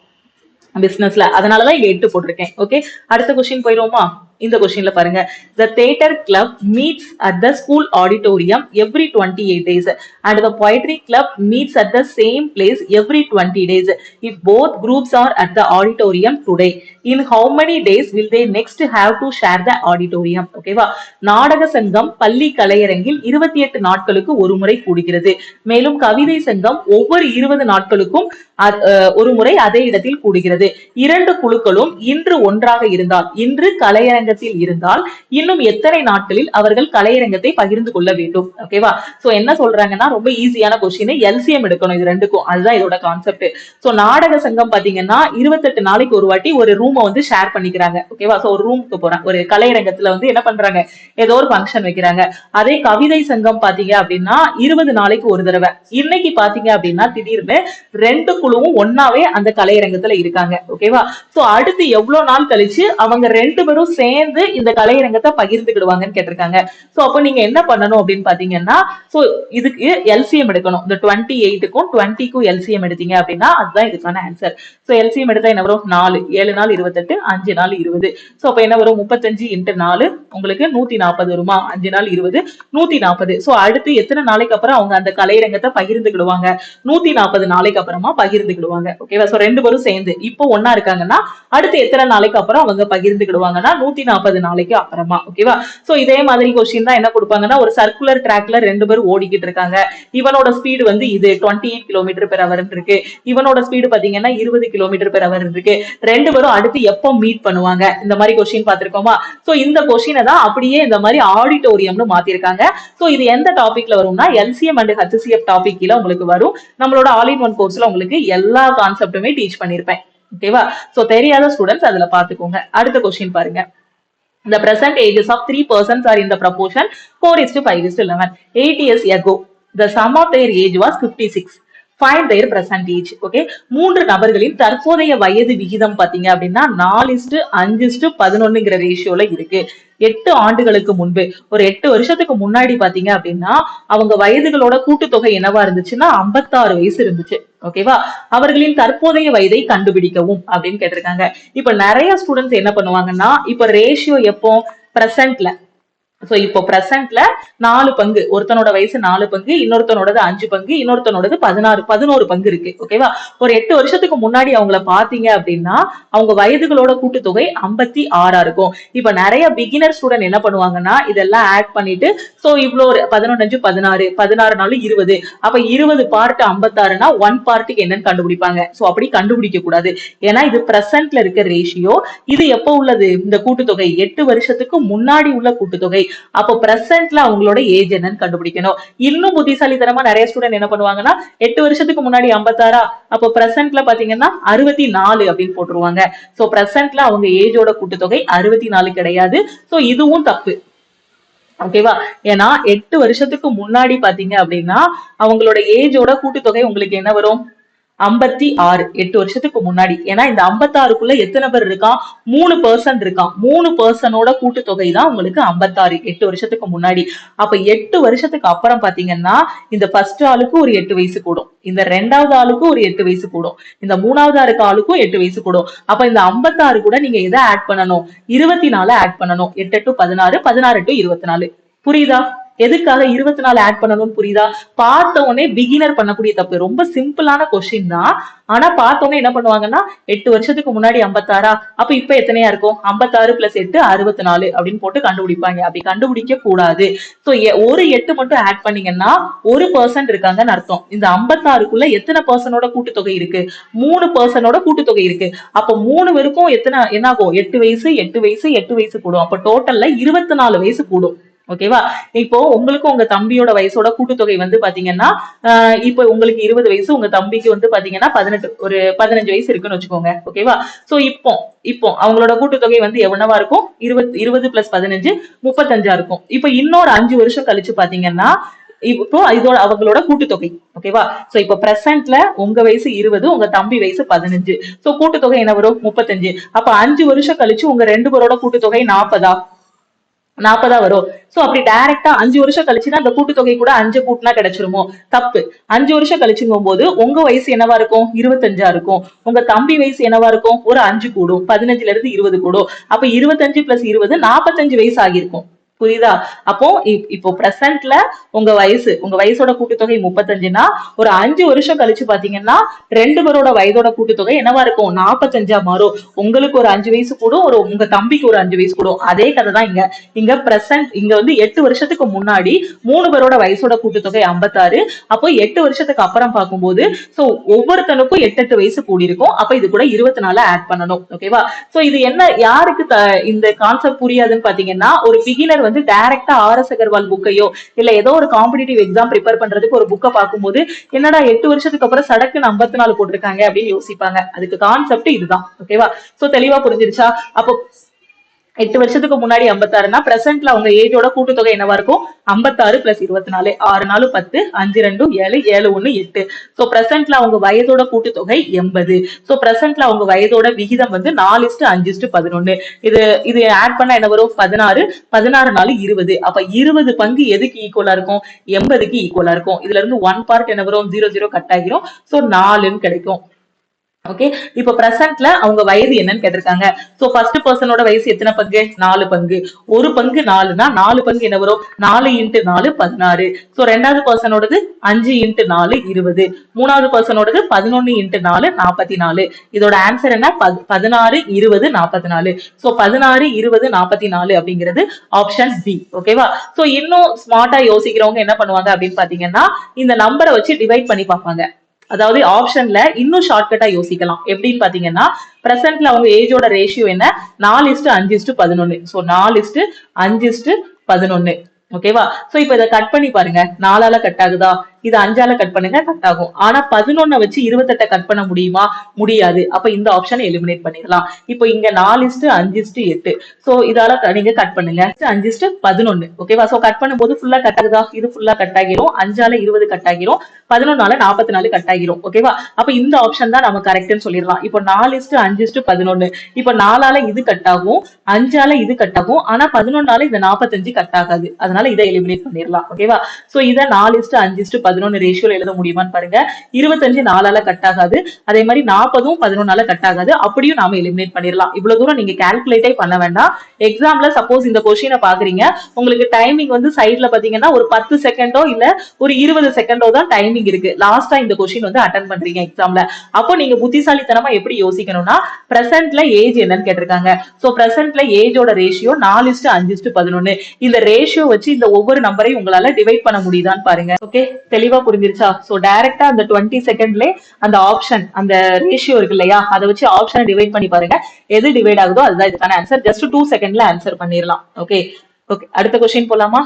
பிசினஸ்ல. அதனாலதான் இங்க 8 போட்டிருக்கேன். ஓகே, அடுத்த கொஸ்டின் போயிடுவோமா? இந்த கொஸ்டின்ல பாருங்க, the theater club meets at the school auditorium every 28 days and the poetry club meets at the same place every 20 days. If both groups are at the auditorium today, in how many days will they next have to share the auditorium? ஓகேவா? நாடக சங்கம் பள்ளி கலையரங்கில் 28 நாட்களுக்கு ஒரு முறை கூடுகிறது. மேலும் கவிதை சங்கம் ஒவ்வொரு 20 நாட்களுக்கும் ஒரு முறை அதே இடத்தில் கூடுகிறது. இரண்டு குழுக்களும் இன்று ஒன்றாக இருந்தால், இன்று கலையரங்கத்தில் இருந்தால் இன்னும் எத்தனை நாட்களில் அவர்கள் கலையரங்கத்தை பகிர்ந்து கொள்ள வேண்டும்? ஓகேவா? சோ என்ன சொல்றாங்கன்னா ரொம்ப ஈஸியான கொஸ்டின், எல்சிஎம் எடுக்கணும் இது ரெண்டுக்கும். அதுதான் இதோட கான்செப்ட். சோ நாடக சங்கம் பாத்தீங்கன்னா 28 நாளைக்கு ஒரு வாட்டி ஒரு ரூமை வந்து ஷேர் பண்ணிக்கிறாங்க. ஓகேவா? சோ ஒரு ரூமுக்கு போறாங்க, ஒரு கலையரங்கத்துல வந்து என்ன பண்றாங்க, ஏதோ ஒரு ஃபங்க்ஷன் வைக்கிறாங்க. அதே கவிதை சங்கம் பாத்தீங்க அப்படின்னா 20 நாளைக்கு ஒரு தடவை. இன்னைக்கு பாத்தீங்க அப்படின்னா திடீர்னு ரெண்டு குழுவும் ஒன்னாவே அந்த கலையரங்கத்துல இருக்காங்க. ஓகேவா? சோ அடுத்து எவ்வளவு நாள் கழிச்சு அவங்க ரெண்டு பேரும் சேர்ந்து இந்த கலையரங்கத்தை பகிர்ந்துக்கிடுவாங்கன்னு கேட்டிருக்காங்க. சோ அப்ப நீங்க என்ன பண்ணணும் அப்படின்னு பாத்தீங்கன்னா, சோ இதுக்கு எல்சிஎம் எடுக்கணும். இந்த 28க்கும் 20க்கும் எல்சிஎம் எடுத்தீங்க அப்படின்னா அதுதான் இதுக்கான ஆன்சர். சோ எல்சிஎம் எடுத்தா என்ன வரும்? 4 7 நாள் 28, 5 நாள் 20. சோ அப்ப என்ன வரும்? 35 × 4 உங்களுக்கு 140 வருமா? 5 நாள் 20, 140. சோ அடுத்து எத்தனை நாளைக்கு அப்புறம் அவங்க அந்த கலையரங்கத்தை பகிர்ந்துக்கிடுவாங்க? 140 நாளைக்கு அப்புறமா பகிர்ந்துக்கிடுவாங்க. ஓகேவா? சோ ரெண்டு பேரும் சேர்ந்து இப்போ ஒன்னா இருக்காங்கன்னா அடுத்து எத்தனை நாளைக்கு அப்புறம் அவங்க பகிர்ந்துக்கிடுவாங்கன்னா 140 நாளைக்கு அப்புறமா. ஓகேவா? சோ இதே மாதிரி கொஸ்டின் தான் என்ன கொடுப்பாங்கன்னா, ஒரு சர்க்குலர் ட்ராக்ல ரெண்டு பேரும் ஓடிக்கிட்டு இருக்காங்க. இவனோட ஸ்பீடு வந்து இது 28 km/h இருக்கு, இவனோட ஸ்பீடு பாத்தீங்கன்னா 20 km/h இருக்கு. ரெண்டு பேரும் அடுத்து எப்போ மீட் பண்ணுவாங்க? இந்த மாதிரி கொஸ்டின் பாத்திருக்கோமா? சோ இந்த கொஸ்டினை தான் அப்படியே இந்த மாதிரி ஆடிட்டோரியம்னு மாத்திருக்காங்க. சோ இது எந்த டாபிக்ல வரும்னா எல்சிஎம் அண்ட் ஹெச்சிஎஃப் டாபிக் கீழ உங்களுக்கு வரும். நம்மளோட ஆல் இன் ஒன் கோர்ஸ்ல உங்களுக்கு எல்லா கான்செப்டுமே டீச் பண்ணிருப்பேன். ஓகேவா? சோ தெரியாத ஸ்டூடெண்ட்ஸ் அதுல பாத்துக்கோங்க. அடுத்த கொஸ்டின் பாருங்க. The present ages of 3 persons are in the proportion 4:5:11. 8 years ago, the sum of their age was 56. Find their present age. Okay, மூன்று நபர்களின் தற்போதைய வயது விகிதம் பாத்தீங்க அப்படின்னா 4:5:11 ரேஷியோல இருக்கு. 8 ஆண்டுகளுக்கு முன்பு, ஒரு 8 வருஷத்துக்கு முன்னாடி பாத்தீங்க அப்படின்னா அவங்க வயதுகளோட கூட்டுத்தொகை என்னவா இருந்துச்சுன்னா 56 வயசு இருந்துச்சு. ஓகேவா? அவர்களின் தற்போதைய வயதை கண்டுபிடிக்கவும் அப்படின்னு கேட்டிருக்காங்க. இப்ப நிறைய ஸ்டூடெண்ட்ஸ் என்ன பண்ணுவாங்கன்னா, இப்ப ரேஷியோ எப்போ பிரசன்ட்ல, சோ இப்போ பிரசன்ட்ல 4 பங்கு, ஒருத்தனோட வயசு 4 பங்கு, இன்னொருத்தனோடது 5 பங்கு, இன்னொருத்தனோடது 11 பங்கு இருக்கு. ஓகேவா? ஒரு 8 வருஷத்துக்கு முன்னாடி அவங்கள பாத்தீங்க அப்படின்னா அவங்க வயதுகளோட கூட்டுத்தொகை 56 இருக்கும். இப்ப நிறைய பிகினர் ஸ்டூடெண்ட் என்ன பண்ணுவாங்கன்னா இதெல்லாம் ஆட் பண்ணிட்டு, சோ இவ்வளவு ஒரு 11 16, 16 நாலு 20, அப்ப 20 பார்ட் 56னா 1 பார்ட்டுக்கு என்னன்னு கண்டுபிடிப்பாங்க. சோ அப்படி கண்டுபிடிக்க கூடாது. ஏன்னா இது பிரசன்ட்ல இருக்க ரேஷியோ. இது எப்போ உள்ளது? இந்த கூட்டுத்தொகை 8 வருஷத்துக்கு முன்னாடி உள்ள கூட்டுத்தொகை. அப்போ பிரசன்ட்ல அவங்களோட ஏஜ் என்னன்னு கண்டுபிடிக்கணும். இன்னும் புத்திசாலித்தனமா நிறைய ஸ்டூடெண்ட் என்ன பண்ணுவாங்கன்னா 8 வருஷத்துக்கு முன்னாடி 56, அப்போ பிரசன்ட்ல பாத்தீங்கன்னா 64 அப்படின்னு போட்டுருவாங்க. சோ பிரசன்ட்ல அவங்க ஏஜோட கூட்டுத்தொகை 64 கிடையாது. சோ இதுவும் தப்பு. ஓகேவா? ஏன்னா 8 வருஷத்துக்கு முன்னாடி பாத்தீங்க அப்படின்னா அவங்களோட ஏஜோட கூட்டுத்தொகை உங்களுக்கு என்ன வரும்? 56. 8 வருஷத்துக்கு முன்னாடி. ஏன்னா இந்த 56க்குள்ள எத்தனை பேர் இருக்கான்? 3 பர்சன்ட் இருக்கான். 3 பர்சனோட கூட்டுத்தொகை தான் உங்களுக்கு 56 8 வருஷத்துக்கு முன்னாடி. அப்ப 8 வருஷத்துக்கு அப்புறம் பாத்தீங்கன்னா இந்த ஃபர்ஸ்ட் ஆளுக்கு ஒரு 8 வயசு கூடும், இந்த ரெண்டாவது ஆளுக்கு ஒரு 8 வயசு கூடும், இந்த மூணாவது ஆளுக்கும் 8 வயசு கூடும். அப்ப இந்த 56 கூட நீங்க எதை ஆட் பண்ணணும்? 24 ஆட் பண்ணணும். 8 to 16, 16 to 24. புரியுதா? எதுக்காக 24 ஆட் பண்ணணும்னு புரியுதா? பார்த்த உடனே பிகினர் பண்ணக்கூடிய தப்பு. ரொம்ப சிம்பிளான கொஸ்டின் தான். ஆனா பார்த்த உடனே என்ன பண்ணுவாங்கன்னா 8 வருஷத்துக்கு முன்னாடி 56, அப்ப இப்ப எத்தனையா இருக்கும்? 56 + 8 64 அப்படின்னு போட்டு கண்டுபிடிப்பாங்க. அப்படி கண்டுபிடிக்க கூடாது. சோ ஒரு 8 மட்டும் ஆட் பண்ணீங்கன்னா 1% இருக்காங்கன்னு அர்த்தம். இந்த 56க்குள்ள எத்தனை பர்சனோட கூட்டுத்தொகை இருக்கு? 3 பர்சனோட கூட்டுத்தொகை இருக்கு. அப்ப 3 பேருக்கும் எத்தனை என்ன ஆகும்? 8 வயசு 8 வயசு 8 வயசு கூடும். அப்ப டோட்டல்ல 24 வயசு கூடும். ஓகேவா? இப்போ உங்களுக்கு உங்க தம்பியோட வயசோட கூட்டுத்தொகை வந்து பாத்தீங்கன்னா இப்போ உங்களுக்கு 20 வயசு, உங்க தம்பிக்கு வந்து பாத்தீங்கன்னா 18, ஒரு 15 வயசு இருக்குன்னு வச்சுக்கோங்க. ஓகேவா? சோ இப்போ அவங்களோட கூட்டுத்தொகை வந்து எவ்வளவா இருக்கும்? 20 + 15 35 இருக்கும். இப்போ இன்னொரு 5 வருஷம் கழிச்சு பாத்தீங்கன்னா இப்போ இதோட அவங்களோட கூட்டுத்தொகை. ஓகேவா? சோ இப்போ பிரசன்ட்ல உங்க வயசு 20, உங்க தம்பி வயசு 15. சோ கூட்டுத்தொகை என்ன வரும்? 35. அப்ப 5 வருஷம் கழிச்சு உங்க ரெண்டு பேரோட கூட்டுத்தொகை 40 வரும். சோ அப்படி டைரக்டா 5 வருஷம் கழிச்சுன்னா அந்த கூட்டுத்தொகை கூட 5 கூட்டினா கிடைச்சிருமோ? தப்பு. 5 வருஷம் கழிச்சுங்கும் போது உங்க வயசு என்னவா இருக்கும்? 25 இருக்கும். உங்க தம்பி வயசு என்னவா இருக்கும்? ஒரு 5 கூடும். 15ல இருந்து 20 கூடும். அப்ப 25 + 20 45 வயசு ஆகிருக்கும். புரியுதா? அப்போ இப்போ பிரசன்ட்ல உங்க வயசோட கூட்டுத்தொகை 35னா ஒரு 5 வருஷம் கழிச்சு பாத்தீங்கன்னா 2 பேரோட வயதோட கூட்டுத்தொகை என்னவா இருக்கும்? 45 மாறும். உங்களுக்கு ஒரு 5 வயசு கூடும், உங்க தம்பிக்கு ஒரு 5 வயசு கூடும். அதே கதை தான் இங்க. இங்க பிரசன்ட் இங்க வந்து 8 வருஷத்துக்கு முன்னாடி 3 பேரோட வயசோட கூட்டுத்தொகை 56. அப்போ 8 வருஷத்துக்கு அப்புறம் பார்க்கும்போது சோ ஒவ்வொருத்தனுக்கும் 8 வயசு கூடி இருக்கும். அப்ப இது கூட 24 ஆட் பண்ணணும். ஓகேவா? சோ இது என்ன யாருக்கு இந்த கான்செப்ட் புரியாதுன்னு பாத்தீங்கன்னா, ஒரு பிகினர் வந்து டைரக்டா RS அகர்வால் புக்கையோ இல்ல ஏதோ ஒரு காம்படிட்டிவ் எக்ஸாம் ப்ரிப்பேர் பண்றதுக்கு ஒரு புக்கை பார்க்கும்போது என்னடா 8 வருஷத்துக்கு அப்புறம் சடக்குன்னு 54 போட்டிருக்காங்க அப்படின்னு யோசிப்பாங்க. அதுக்கு கான்செப்ட் இதுதான். ஓகேவா? சோ தெளிவா புரிஞ்சிருச்சா? அப்போ 8 வருஷத்துக்கு முன்னாடி 56னா பிரசன்ட்ல அவங்க ஏஜோட கூட்டுத்தொகை என்னவா இருக்கும்? 56 பிளஸ் 24, 6 4 10, 5 2 7, 7 1 8. சோ பிரசன்ட்ல அவங்க வயதோட கூட்டுத்தொகை 80. சோ பிரசன்ட்ல அவங்க வயதோட விகிதம் வந்து 4:5:11. இது இது ஆட் பண்ணா என்ன வரும்? 16, 16 4 20. அப்ப 20 பங்கு எதுக்கு ஈக்குவலா இருக்கும்? 80க்கு ஈக்குவலா இருக்கும். இதுல இருந்து 1 பார்ட் என்ன வரும்? 0 0 கட் ஆகிரும். சோ 4ன்னு கிடைக்கும். ஓகே, இப்ப பிரசன்ட்ல அவங்க வயது என்னன்னு கேட்டிருக்காங்க. சோ ஃபர்ஸ்ட் பர்சனோட வயசு எத்தனை பங்கு? 4 பங்கு. ஒரு பங்கு 4னா 4 பங்கு என்ன வரும்? 4 × 4 16. சோ ரெண்டாவது பர்சனோடது 5 × 4 20. மூணாவது பர்சனோடது 11 × 4 44. இதோட ஆன்சர் என்ன? 16 20 44. சோ 16 20 44 அப்படிங்கிறது ஆப்ஷன் பி. ஓகேவா? சோ இன்னும் ஸ்மார்ட்டா யோசிக்கிறவங்க என்ன பண்ணுவாங்க அப்படின்னு பாத்தீங்கன்னா, இந்த நம்பரை வச்சு டிவைட் பண்ணி பார்ப்பாங்க. அதாவது ஆப்ஷன்ல இன்னும் ஷார்ட்கட்டா யோசிக்கலாம். எப்படின்னு பாத்தீங்கன்னா, பிரசன்ட்ல அவங்க ஏஜோட ரேஷியோ என்ன? 4:5:11. சோ 4:5:11. ஓகேவா? சோ இப்ப இதை கட் பண்ணி பாருங்க. 4ஆல கட் ஆகுதா? இது 5ஆல கட் பண்ணுங்க, கட் ஆகும். ஆனா 11 வச்சு 28 கட் பண்ண முடியுமா? முடியாது. அப்ப இந்த ஆப்ஷனை எலிமினேட் பண்ணிடலாம். இப்போ இங்க 4:5:8. சோ இதால நீங்க கட் பண்ணுங்க. 5:11. ஓகேவா? சோ கட் பண்ணும்போது ஃபுல்லா கட் ஆகுதா? இது ஃபுல்லா கட் ஆகிரும். 5ஆல 20 கட் ஆகிரும். 11ஆல 44 கட் ஆகிரும். ஓகேவா? அப்ப இந்த ஆப்ஷன் தான் நம்ம கரெக்ட்னு சொல்லிடலாம். இப்போ 4:5:11. இப்போ 4ஆல இது கட் ஆகும், 5ஆல இது கட் ஆகும். ஆனா 11ஆல இந்த 45 கட் ஆகாது. அதனால இதை எலிமினேட் பண்ணிடலாம். ஓகேவா? சோ இதை 4:5:11 ரேஷியோல எழுத முடியுமான்னு பாருங்க. 25 4ஆல கட் ஆகாது. அதே மாதிரி 40ம் 11ஆல கட் ஆகாது. அப்படியும் நாம எலிமினேட் பண்ணிடலாம். இவ்வளவு தூரம் நீங்க கால்குலேட்டே பண்ண வேண்டாம். எக்ஸாம்ல சப்போஸ் இந்த கொஸ்டினை பாக்குறீங்க, உங்களுக்கு டைமிங் வந்து சைட்ல பாத்தீங்கன்னா ஒரு 10 செகண்டோ இல்ல ஒரு 20 செகண்டோ தான் டைமிங் இருக்கு. லாஸ்டா இந்த கொஸ்டின் வந்து அட்டன் பண்றீங்க எக்ஸாம்ல. அப்போ நீங்க புத்திசாலித்தனமா எப்படி யோசிக்கணும்னா, பிரசன்ட்ல ஏஜ் என்னன்னு கேட்டிருக்காங்க. சோ பிரசன்ட்ல ஏஜோட ரேஷியோ 4:5:11. இந்த ரேஷியோ வச்சு இந்த ஒவ்வொரு நம்பரையும் உங்களால டிவைட் பண்ண முடியுதான்னு பாருங்க. ஓகே, தெளிவா புரிஞ்சிருச்சா? சோ டைரக்டா அந்த 20 செகண்ட்ல அந்த ஆப்ஷன் அந்த ரேஷியோ இருக்கு இல்லையா, அதை வச்சு ஆப்ஷனை டிவைட் பண்ணி பாருங்க. எது டிவைட் ஆகுதோ அதுதான் இதுக்கான ஆன்சர். ஜஸ்ட் 2 செகண்ட்ல ஆன்சர் பண்ணிடலாம். ஓகே ஓகே, அடுத்த கொஸ்டின் போலாமா?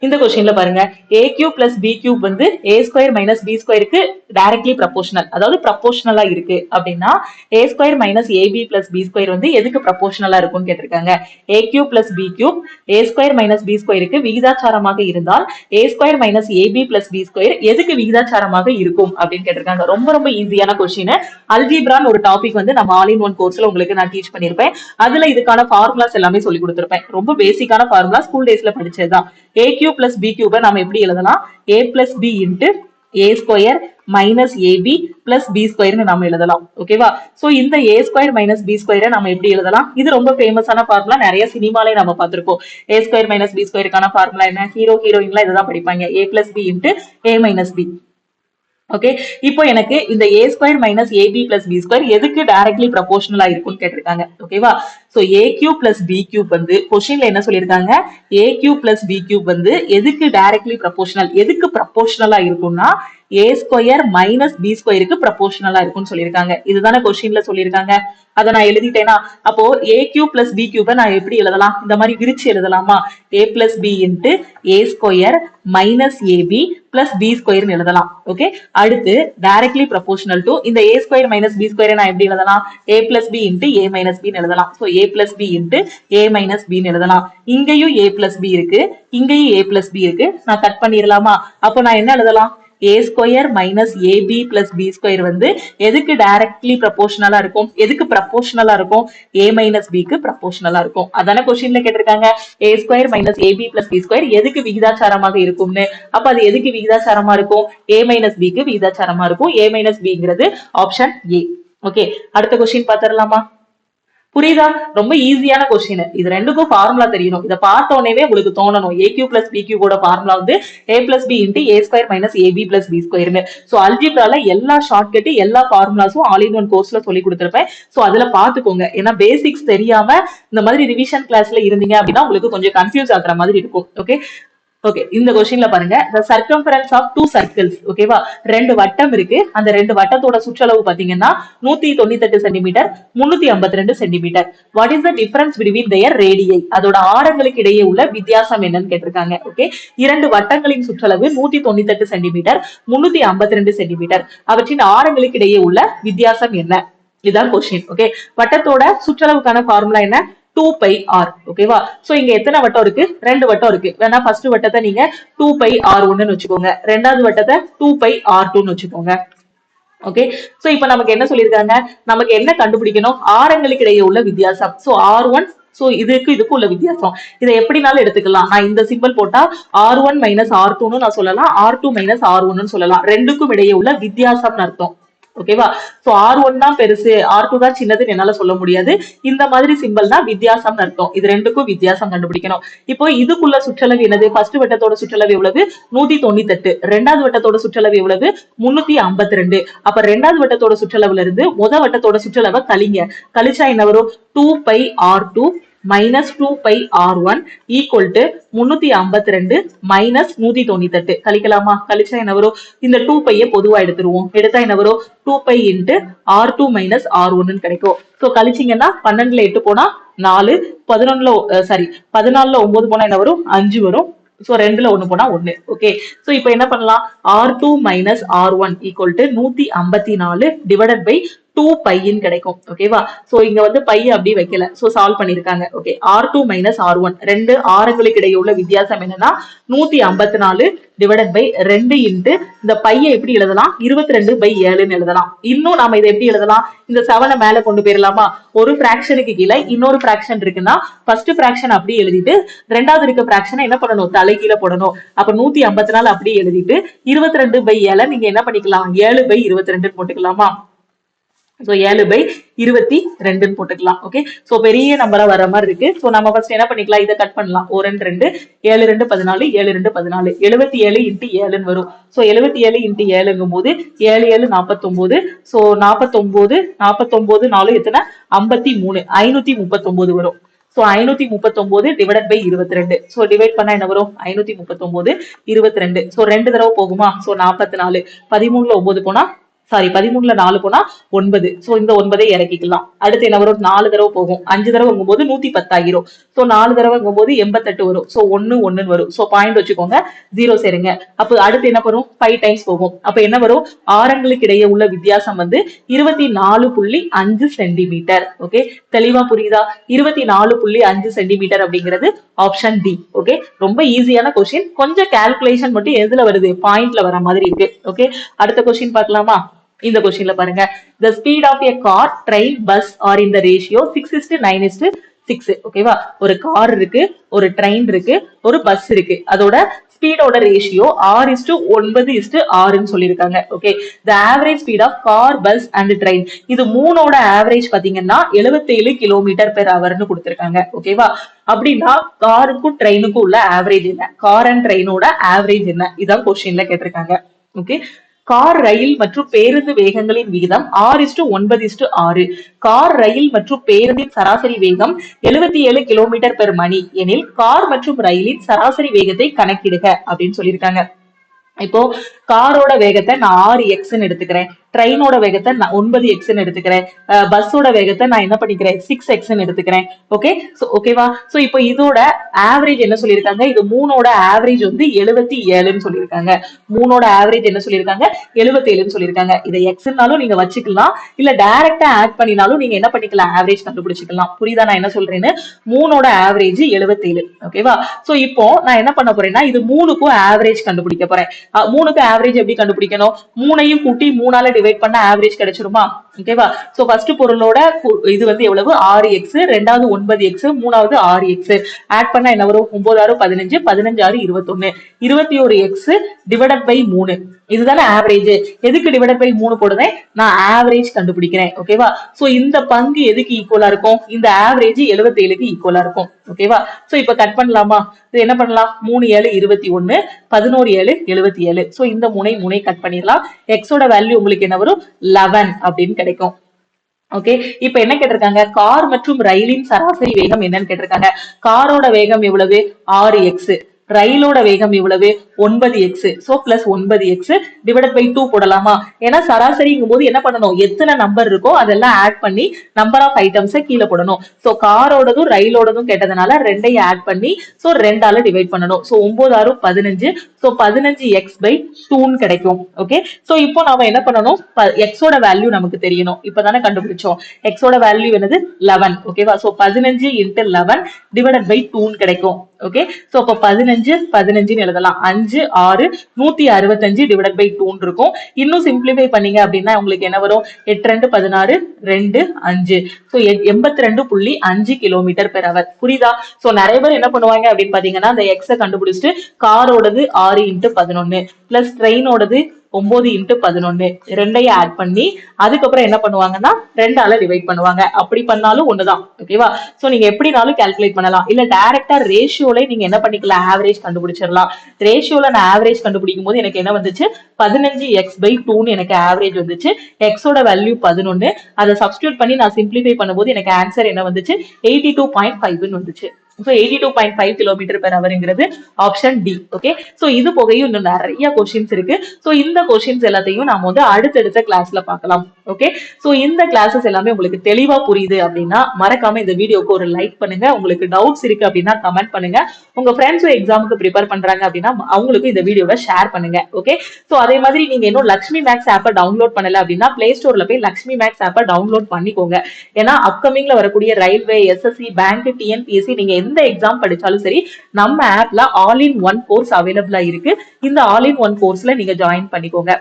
இந்த கொஸ்டின்ல பாருங்க, a cube plus B cube வந்து a ஸ்கொயர் மைனஸ் பி ஸ்கொயருக்கு டைரக்ட்லி ப்ரொபோஷனல், அதாவது ப்ரொபோஷனலா இருக்கு அப்படின்னா a square minus AB plus B square வந்து எதுக்கு ப்ரொபோஷனலா இருக்கும்னு கேட்டிருக்காங்க. a cube plus B cube a square minus B ஸ்கொயருக்கு விகிதாச்சாரமாக இருந்தால் a square minus AB plus B square எதுக்கு விகிதாச்சாரமாக இருக்கும் அப்படின்னு கேட்டிருக்காங்க. ரொம்ப ரொம்ப ஈஸியான கொஸ்டின். அல்ஜிப்ரான்னு ஒரு டாபிக் வந்து நம்ம ஆல் இன் ஒன் கோர்ஸ்ல உங்களுக்கு நான் டீச் பண்ணிருப்பேன். அதுல இதுக்கான ஃபார்முலாஸ் எல்லாமே சொல்லி கொடுத்திருப்பேன். ரொம்ப பேசிக்கான ஃபார்முலா, ஸ்கூல் டேஸ்ல படிச்சதுதான். a கியூப் பிளஸ் பி கியூபை நம்ம எப்படி எழுதலாம்? a plus B into a square minus AB plus B ஸ்கொயர்னு நாம எழுதலாம். ஓகேவா? சோ இந்த a ஸ்கொயர் மைனஸ் பி ஸ்கொயரை நம்ம எப்படி எழுதலாம்? இது ரொம்ப ஃபேமஸான ஃபார்முலா, நிறைய சினிமாலே நம்ம பார்த்திருப்போம். a ஸ்கொயர் மைனஸ் பி ஸ்கொயருக்கான ஃபார்முலா என்ன? ஹீரோயின்லாம் இதுதான் படிப்பாங்க. a plus B into a minus B. Okay, இப்போ எனக்கு இந்த a square minus AB plus B square எதுக்கு டைரக்ட்லி ப்ரொபோஷனலா இருக்கும்னு கேட்டிருக்காங்க. ஓகேவா? So a cube plus B cube வந்து கொஸ்டின்ல என்ன சொல்லியிருக்காங்க? a cube plus B cube வந்து எதுக்கு டைரக்ட்லி ப்ரொபோஷனல், எதுக்கு ப்ரொபோஷனலா இருக்கும்னா a ஸ்கொயர் மைனஸ் பி ஸ்கொயருக்கு ப்ரொபோஷனலா இருக்கும்னு சொல்லியிருக்காங்க. இதுதானே கொஸ்டின்ல சொல்லியிருக்காங்க. அதை நான் எழுதிட்டேனா? அப்போ a கியூப் பிளஸ் பி கியூபை நான் எப்படி எழுதலாம்? இந்த மாதிரி விரிச்சு எழுதலாமா? a plus B into a square minus AB plus B ஸ்கொயர்னு எழுதலாம். ஓகே, அடுத்து டைரக்ட்லி ப்ரொபோஷனல் டு இந்த a ஸ்கொயர் மைனஸ் பி ஸ்கொயரை நான் எப்படி எழுதலாம்? a plus B into a minus பின்னு எழுதலாம். So a plus B into a minus பின்னு எழுதலாம். இங்கேயும் a பிளஸ் பி இருக்கு, இங்கேயும் a பிளஸ் பி இருக்கு. நான் கட் பண்ணிடலாமா? அப்போ நான் என்ன எழுதலாம்? a square minus AB plus B square வந்து எதுக்கு டைரக்ட்லி ப்ரொபோஷனலா இருக்கும்? எதுக்கு ப்ரொபோஷனலா இருக்கும்? a மைனஸ் பிக்கு ப்ரொபோஷனலா இருக்கும். அதான கொஸ்டின்ல கேட்டிருக்காங்க. a square minus AB plus B square எதுக்கு விகிதாச்சாரமாக இருக்கும்னு. அப்ப அது எதுக்கு விகிதாச்சாரமா இருக்கும்? a மைனஸ் பிக்கு விகிதாச்சாரமா இருக்கும். a மைனஸ் பிங்கிறது ஆப்ஷன் ஏ. ஓகே, அடுத்த கொஸ்டின் பாத்திரலாமா? புரியுதா? ரொம்ப ஈஸியான கொஸ்டின். இது ரெண்டுக்கும் ஃபார்முலா தெரியணும். இதை பார்த்த உடனே உங்களுக்கு தோணணும் ஏ கியூ பிளஸ் பி கியூபோட ஃபார்முலா வந்து A plus B into A square minus AB plus B ஸ்கொயர்னு. ஸோ அல்ஜிப்ரால எல்லா ஷார்ட்கட் எல்லா ஃபார்முலாஸும் ஆல் இன் ஒன் கோர்ஸ்ல சொல்லி கொடுத்துருப்பேன். ஸோ அதுல பாத்துக்கோங்க. ஏன்னா பேசிக்ஸ் தெரியாம இந்த மாதிரி ரிவிஷன் கிளாஸ்ல இருந்தீங்க அப்படின்னா உங்களுக்கு கொஞ்சம் கன்ஃபியூஸ் ஆகுற மாதிரி இருக்கும். ஓகே ஓகே, இந்த கொஸ்டின்ல பாருங்க, the circumference of two circles, ஓகேவா? ரெண்டு வட்டம் இருக்கு. அந்த ரெண்டு வட்டத்தோட சுற்றளவு பாத்தீங்கன்னா 198 centimetre, 352 centimetre. What is the difference between their radii? அதோட ஆரங்களுக்கு இடையே உள்ள வித்தியாசம் என்னன்னு கேட்டிருக்காங்க. ஓகே, இரண்டு வட்டங்களின் சுற்றளவு 198 சென்டிமீட்டர், 352 சென்டிமீட்டர். அவற்றின் ஆரங்களுக்கு இடையே உள்ள வித்தியாசம் என்ன? இதுதான் கொஸ்டின். ஓகே, வட்டத்தோட சுற்றளவுக்கான ஃபார்முலா என்ன? 2 பை ஆர். ஓகேவா? சோ இங்க எத்தனை வட்டம் இருக்கு? ரெண்டு வட்டம் இருக்கு. வேணா ஃபர்ஸ்ட் வட்டத்தை நீங்க 2 பை ஆர் ஒன்னு வச்சுக்கோங்க. ரெண்டாவது வட்டத்தை 2 பை ஆர் டூன்னு வச்சுக்கோங்க. ஓகே, சோ இப்ப நமக்கு என்ன சொல்லியிருக்காங்க? நமக்கு என்ன கண்டுபிடிக்கணும்? ஆரங்களுக்கு இடையே உள்ள வித்தியாசம். சோ R1, சோ இதுக்கு உள்ள வித்தியாசம். இதை எப்படினாலும் எடுத்துக்கலாம். நான் இந்த சிம்பிள் போட்டா R1 மைனஸ் R2ன்னு நான் சொல்லலாம், R2 மைனஸ் R1ன்னு சொல்லலாம். ரெண்டுக்கும் இடையே உள்ள வித்தியாசம்னு அர்த்தம். ஓகேவா? சோ R1 தான் பெருசு, R2 தான் சின்னதுன்னு என்னால சொல்ல முடியாது. இந்த மாதிரி சிம்பிள் தான் வித்தியாசம்னு அர்த்தம். இது ரெண்டுக்கும் வித்தியாசம் கண்டுபிடிக்கணும். இப்போ இதுக்குள்ள சுற்றளவு என்னது? ஃபர்ஸ்ட் வட்டத்தோட சுற்றளவு எவ்வளவு? 198. ரெண்டாவது வட்டத்தோட சுற்றளவு எவ்வளவு? 352. அப்ப ரெண்டாவது வட்டத்தோட சுற்றளவுல இருந்து வட்டத்தோட சுற்றளவை கழிச்சா என்ன வரும்? 2 pi R2 minus 2 pi R1 equal to 352 minus 198. கழிக்கலாமா? கழிச்சா என்ன வரும்? இந்த 2 பைய பொதுவா எடுத்துருவோம். எடுத்தா என்ன வரும்? 2 pi into R2 minus R1 கிடைக்கும். சோ கழிச்சிங்கன்னா 12ல 8 போனா 4, 14ல 9 போனா என்ன வரும்? 5 வரும். சோ 2ல 1 போனா 1. ஓகே, சோ இப்போ என்ன பண்ணலாம்? R2 minus R1 equal to 154 divided by 2 பைன்னு கிடைக்கும். ஓகேவா? சோ இங்க வந்து பை அப்படி வைக்கல. சோ சால்வ் பண்ணிருக்காங்க. ஓகே, R2 மைனஸ் R1 ரெண்டு ஆரங்களுக்கு இடையே உள்ள வித்தியாசம் என்னன்னா 154 டிவைடட் பை 2 இன்ட்டு இந்த பையை எப்படி எழுதலாம்? 22 பை 7ன்னு எழுதலாம். இன்னும் நாம இதை எப்படி எழுதலாம்? இந்த 7 மேல கொண்டு போயிடலாமா? ஒரு பிராக்ஷனுக்கு கீழே இன்னொரு பிராக்ஷன் இருக்குன்னா ஃபர்ஸ்ட் பிராக்ஷன் அப்படி எழுதிட்டு ரெண்டாவது இருக்க பிராக்ஷனை என்ன பண்ணணும்? தலைகீழ போடணும். அப்ப 154 அப்படி எழுதிட்டு 22 பை 7 நீங்க என்ன பண்ணிக்கலாம்? 7 பை 22 போட்டுக்கலாமா? சோ 7 பை 22 போட்டுக்கலாம். ஓகே, சோ பெரிய நம்பரா வர மாதிரி இருக்கு. சோ நம்ம ஃபர்ஸ்ட் என்ன பண்ணிக்கலாம்? இதை கட் பண்ணலாம். 1 2 7 2 14 7 2 14 77 இன்ட்டு 7ன்னு வரும். சோ 77 இன்ட்டு 7ங்கும் போது 7 7 49. சோ 49 4 எத்தனை? 53 539 வரும். So 539 divided by 22. So divide பண்ணா என்ன வரும்? 539 22. சோ 2 தடவை போகுமா? சோ 44. 13ல 9 போனா 13ல 4 போனா 9. சோ இந்த 9ஐ இறக்கிக்கலாம். அடுத்து என்ன வரும்? 4 தடவை போகும். 5 தடவைங்கும் போது 110 ஆகிரும். சோ 4 தடவைங்கும் போது 88 வரும். சோ 1 1 வரும். சோ பாயிண்ட் வச்சுக்கோங்க, 0 சேருங்க. அப்ப அடுத்து என்ன வரும்? 5 டைம்ஸ் போகும். அப்ப என்ன வரும்? ஆரங்களுக்கு இடையே உள்ள வித்தியாசம் வந்து 24.5 சென்டிமீட்டர். ஓகே, தெளிவா புரியுதா? 24.5 சென்டிமீட்டர் அப்படிங்கிறது ஆப்ஷன் டி. ஓகே, ரொம்ப ஈஸியான கொஸ்டின். கொஞ்சம் கால்குலேஷன் மட்டும் எதுல வருது? பாயிண்ட்ல வர மாதிரி இருக்கு. ஓகே, அடுத்த கொஸ்டின் பார்க்கலாமா? இந்த கொஸ்டின்ல பாருங்க, the speed of a car, train, bus are in the ratio 6:9:6. ஓகேவா? ஒரு கார் இருக்கு, ஒரு ட்ரெயின் இருக்கு, ஒரு பஸ் இருக்கு. அதோட ஸ்பீடோட ரேஷியோ 6:9:6ன்னு சொல்லியிருக்காங்க. Okay, the average speed of car, bus and train, இது மூணோட ஆவரேஜ் பாத்தீங்கன்னா 77 கிலோமீட்டர் பெர் ஹவர்னு கொடுத்திருக்காங்க. ஓகேவா? அப்படின்னா காருக்கும் ட்ரெயினுக்கும் உள்ள ஆவரேஜ் என்ன? கார் அண்ட் ட்ரெயினோட ஆவரேஜ் என்ன? இதான் கொஸ்டின்ல கேட்டிருக்காங்க. ஓகே, கார், ரயில் மற்றும் பேருந்து வேகங்களின் விகிதம் 6:9:6. கார், ரயில் மற்றும் பேருந்தின் சராசரி வேகம் 77 கிலோமீட்டர் பெர் மணி எனில் கார் மற்றும் ரயிலின் சராசரி வேகத்தை கணக்கிடுக அப்படின்னு சொல்லியிருக்காங்க. இப்போ காரோட வேகத்தை நான் 6x எடுத்துக்கிறேன், ட்ரெயினோட வேகத்தை நான் 9x எடுத்துக்கிறேன், பஸ்ஸோட வேகத்தை நான் என்ன பண்ணிக்கிறேன்? 6x எடுத்துக்கிறேன். ஓகே, சோ ஓகேவா? சோ இப்போ இதோட ஆவரேஜ் என்ன சொல்லியிருக்காங்க? இது மூணோட ஆவரேஜ் வந்து 77ன்னு சொல்லியிருக்காங்க. மூணோட ஆவரேஜ் என்ன சொல்லியிருக்காங்க? 77ன்னு சொல்லியிருக்காங்க. இதை எக்ஸ்னாலும் நீங்க வச்சுக்கலாம், இல்ல டைரக்டா ஆட் பண்ணினாலும் நீங்க என்ன பண்ணிக்கலாம்? ஆவரேஜ் கண்டுபிடிச்சிக்கலாம். புரியுதா நான் என்ன சொல்றேன்னு? மூணோட ஆவரேஜ் 77. ஓகேவா? சோ இப்போ நான் என்ன பண்ண போறேன்னா இது மூணுக்கும் ஆவரேஜ் கண்டுபிடிக்க போறேன். மூணுக்கு ஆவரேஜ் எப்படி கண்டுபிடிக்கணும்? மூணையும் கூட்டி 3ஆல டிவைட் பண்ண ஆவரேஜ் கிடைச்சிருமா? ஓகேவா? சோ ஃபர்ஸ்ட் பொருளோட இது வந்து எவ்வளவு? 6x, ரெண்டாவது 9x, மூணாவது 6x. ஆட் பண்ணா என்ன வரும்? 9 6 15, 15 6 21. 21x divided by 3. இதுதானே ஆவரேஜ். எதுக்கு டிவைடட் பை 3 போடுறேன்? நான் ஆவரேஜ் கண்டுபிடிக்கிறேன். ஓகேவா? சோ இந்த பங்கு எதுக்கு ஈக்குவலா இருக்கும்? இந்த ஆவரேஜ் 77க்கு ஈக்குவலா இருக்கும். ஓகேவா? சோ இப்ப கட் பண்ணலாமா? இது என்ன பண்ணலாம்? 3 7 21, 11 7 77. சோ இந்த முனை கட் பண்ணிடலாம். எக்ஸோட வேல்யூ உங்களுக்கு என்ன வரும்? 11 அப்படின்னு கிடைக்கும். ஓகே, இப்ப என்ன கேட்டிருக்காங்க? கார் மற்றும் ரயிலின் சராசரி வேகம் என்னன்னு கேட்டிருக்காங்க. காரோட வேகம் எவ்வளவு? 6x. ரயிலோட வேகம் எவ்வளவு? 9x. So plus 9x divided by 2 போடலாமா? ஏன்னா சராசரிங்கும் போது என்ன பண்ணணும்? எத்தனை நம்பர் இருக்கோ அதெல்லாம் ஆட் பண்ணி நம்பர் ஆஃப் ஐட்டம்ஸை கீழே போடணும். சோ காரோடதும் ரயிலோடதும் கேட்டதுனால ரெண்டையும் ஆட் பண்ணி சோ 2ஆல டிவைட் பண்ணணும். சோ 9 6 15. சோ 15x பை 2 கிடைக்கும். ஓகே, சோ இப்போ நாம என்ன பண்ணணும்? எக்ஸோட வேல்யூ நமக்கு தெரியணும். இப்பதானே கண்டுபிடிச்சோம். எக்ஸோட வேல்யூ என்னது? 11. ஓகேவா? சோ 15 into 11 டிவைடட் பை 2 கிடைக்கும். ஓகே, சோ அப்ப 15 15 எழுதலாம். 5 6 165 டிவைடட் பை 2 இருக்கும். இன்னும் சிம்பிளிஃபை பண்ணீங்க அப்படின்னா உங்களுக்கு என்ன வரும்? 8 2 16 2 5. சோ 82.5 கிலோமீட்டர் பெர் அவர். புரியுதா? சோ நிறைய பேர் என்ன பண்ணுவாங்க அப்படின்னு பாத்தீங்கன்னா அந்த எக்ஸ கண்டுபிடிச்சிட்டு காரோடது 6 into 11 பிளஸ் ட்ரெயினோடது 9 into 11 ரெண்டையும் ஆட் பண்ணி அதுக்கப்புறம் என்ன பண்ணுவாங்கன்னா 2ஆல டிவைட் பண்ணுவாங்க. அப்படி பண்ணாலும் ஒண்ணுதான். ஓகேவா? சோ நீங்க எப்படினாலும் கால்குலேட் பண்ணலாம். இல்ல டைரக்டா ரேஷியோல நீங்க என்ன பண்ணிக்கலாம்? ஆவரேஜ் கண்டுபிடிச்சிடலாம். ரேஷியோல நான் ஆவரேஜ் கண்டுபிடிக்கும் போது எனக்கு என்ன வந்துச்சு? 15x/2 எனக்கு ஆவரேஜ் வந்துச்சு. எக்ஸோட வேல்யூ 11. அதை சப்ஸ்டியூட் பண்ணி நான் சிம்பிளிஃபை பண்ணும்போது எனக்கு ஆன்சர் என்ன வந்துச்சு? 82.5 வந்துச்சு. So 82.5 கிலோமீட்டர் பெர் அவர்ங்கிறது ஆப்ஷன் டி. ஓகே, சோ இது போகையும் இன்னும் நிறைய கொஸ்டின்ஸ் இருக்கு. சோ இந்த கொஸ்டின்ஸ் எல்லாத்தையும் நாம வந்து அடுத்தடுத்த கிளாஸ்ல பார்க்கலாம். ஓகே, சோ இந்த கிளாஸஸ் எல்லாமே உங்களுக்கு தெளிவா புரியுது அப்படின்னா மறக்காம இந்த வீடியோக்கு ஒரு லைக் பண்ணுங்க. உங்களுக்கு டவுட்ஸ் இருக்கு அப்படின்னா கமெண்ட் பண்ணுங்க. உங்க ஃப்ரெண்ட்ஸ் எக்ஸாமுக்கு ப்ரிப்பேர் பண்றாங்க அப்படின்னா அவங்களுக்கு இந்த வீடியோவை ஷேர் பண்ணுங்க. ஓகே, சோ அதே மாதிரி நீங்க இன்னும் லக்ஷ்மி மேக்ஸ் ஆப்பை டவுன்லோட் பண்ணல அப்படின்னா பிளே ஸ்டோர்ல போய் லக்ஷ்மி மேக்ஸ் ஆப்பை டவுன்லோட் பண்ணிக்கோங்க. ஏன்னா அப்கமிங்ல வரக்கூடிய ரயில்வே, எஸ்எஸ்சி, பேங்க், டிஎன்பிஎஸ்சி நீங்க எந்த எக்ஸாம் படிச்சாலும் சரி நம்ம ஆப்ல ஆல் இன் ஒன் கோர்ஸ் அவைலபிளா இருக்கு. இந்த ஆல் இன் ஒன் கோர்ஸ்ல நீங்க ஜாயின் பண்ணிக்கோங்க.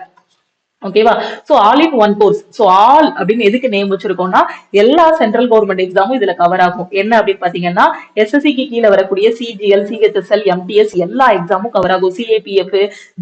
ஓகேவா? So all in one course. So all அப்படின்னு எதுக்கு நேம் வச்சிருக்கோம்னா எல்லா சென்ட்ரல் கவர்மெண்ட் எக்ஸாமும் இதுல கவர் ஆகும். என்ன அப்படின்னு பாத்தீங்கன்னா எஸ்எஸ்சிக்கு கீழே வரக்கூடிய சிஜிஎல், சிஹெச்எஸ்எல், எம்டிஎஸ் எல்லா எக்ஸாமும் கவர் ஆகும். சிஏபிஎஃப்,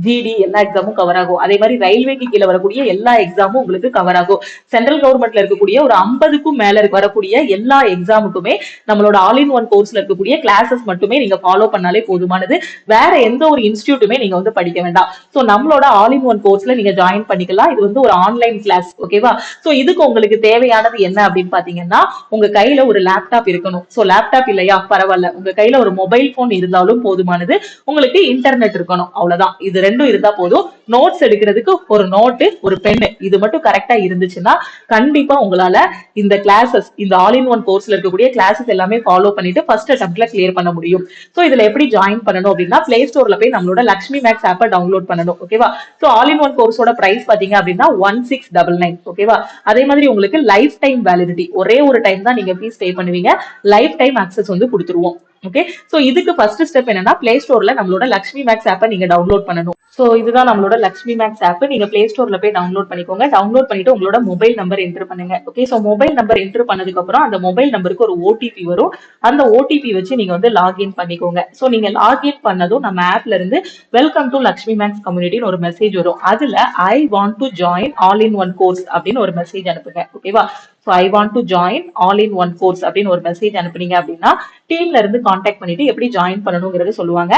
ஜிடி எல்லா எக்ஸாமும் கவர் ஆகும். அதே மாதிரி ரயில்வேக்கு கீழே வரக்கூடிய எல்லா எக்ஸாமும் உங்களுக்கு கவர் ஆகும். சென்ட்ரல் கவர்மெண்ட்ல இருக்கக்கூடிய ஒரு 50க்கும் மேல வரக்கூடிய எல்லா எக்ஸாமுக்குமே நம்மளோட ஆல் இன் ஒன் கோர்ஸ்ல இருக்கக்கூடிய கிளாஸஸ் மட்டுமே நீங்க ஃபாலோ பண்ணாலே போதுமானது. வேற எந்த ஒரு இன்ஸ்டிடியூட்டுமே நீங்க வந்து படிக்க வேண்டாம். சோ நம்மளோட ஆல் இன் ஒன் கோர்ஸ்ல நீங்க ஜாயின் பண்ணி இது வந்து ஒரு ஆன்லைன் கிளாஸ். ஓகேவா? சோ இதுக்கு உங்களுக்கு தேவையானது என்ன அப்படின்னு பாத்தீங்கன்னா உங்க கையில ஒரு லேப்டாப் இருக்கணும். சோ லேப்டாப் இல்லையா? பரவாயில்ல, உங்க கையில ஒரு மொபைல் போன் இருந்தாலும் போதுமானது. உங்களுக்கு இன்டர்நெட் இருக்கணும். அவ்வளவுதான். இது ரெண்டும் இருந்தா போதும். நோட்ஸ் எடுக்கிறதுக்கு ஒரு நோட்டு, ஒரு பென், இது மட்டும் கரெக்டா இருந்துச்சுன்னா கண்டிப்பா உங்களால இந்த கிளாஸஸ், இந்த ஆல் இன் ஒன் கோர்ஸ்ல இருக்கக்கூடிய கிளாஸஸ் எல்லாமே ஃபாலோ பண்ணிட்டு ஃபர்ஸ்ட் அட்டெம்ப்ட்ல கிளியர் பண்ண முடியும். சோ இதுல எப்படி ஜாயின் பண்ணணும் அப்படின்னா பிளே ஸ்டோர்ல போய் நம்மளோட லக்ஷ்மி மேக்ஸ் ஆப்பை டவுன்லோட் பண்ணணும். ஓகேவா? சோ ஆல் இன் ஒன் கோர்ஸோட பிரைஸ் பாத்தீங்க அப்படின்னா 1699. ஓகேவா? அதே மாதிரி உங்களுக்கு லைஃப் டைம் வேலிடிட்டி, ஒரே ஒரு டைம் தான் நீங்க ஃபீஸ் பே பண்ணுவீங்க. லைஃப் டைம் ஆக்சஸ் வந்து கொடுத்துருவோம். ஓகே, சோ இதுக்கு ஃபர்ஸ்ட் ஸ்டெப் என்னன்னா பிளே ஸ்டோர்ல நம்மளோட லக்ஷ்மி மேக்ஸ் ஆப்பை நீங்க டவுன்லோட் பண்ணணும். சோ இதுதான் நம்மளோட லக்ஷ்மி மேக்ஸ் ஆப். நீங்க பிளே ஸ்டோர்ல போய் டவுன்லோட் பண்ணிக்கோங்க. டவுன்லோட் பண்ணிட்டு உங்களோட மொபைல் நம்பர் என்டர் பண்ணுங்க. Okay, so mobile number enter பண்ணதுக்கு அப்புறம் அந்த மொபைல் நம்பருக்கு ஒரு ஓடிபி வரும். அந்த ஓடிபி வச்சு நீங்க வந்து லாகின் பண்ணிக்கோங்க. சோ நீங்க லாகின் பண்ணதும் நம்ம ஆப்ல இருந்து வெல்கம் டு லக்ஷ்மி மேக்ஸ் கம்யூனிட்டின்னு ஒரு மெசேஜ் வரும். அதுல I want to join all in one course அப்படின்னு ஒரு மெசேஜ் அனுப்புங்க. ஓகேவா? So I want to join all in one course அப்படின்னு ஒரு மெசேஜ் அனுப்புனீங்க அப்படின்னா டீம்ல இருந்து கான்டாக்ட் பண்ணிட்டு எப்படி ஜாயின் பண்ணணுங்கிறது சொல்லுவாங்க.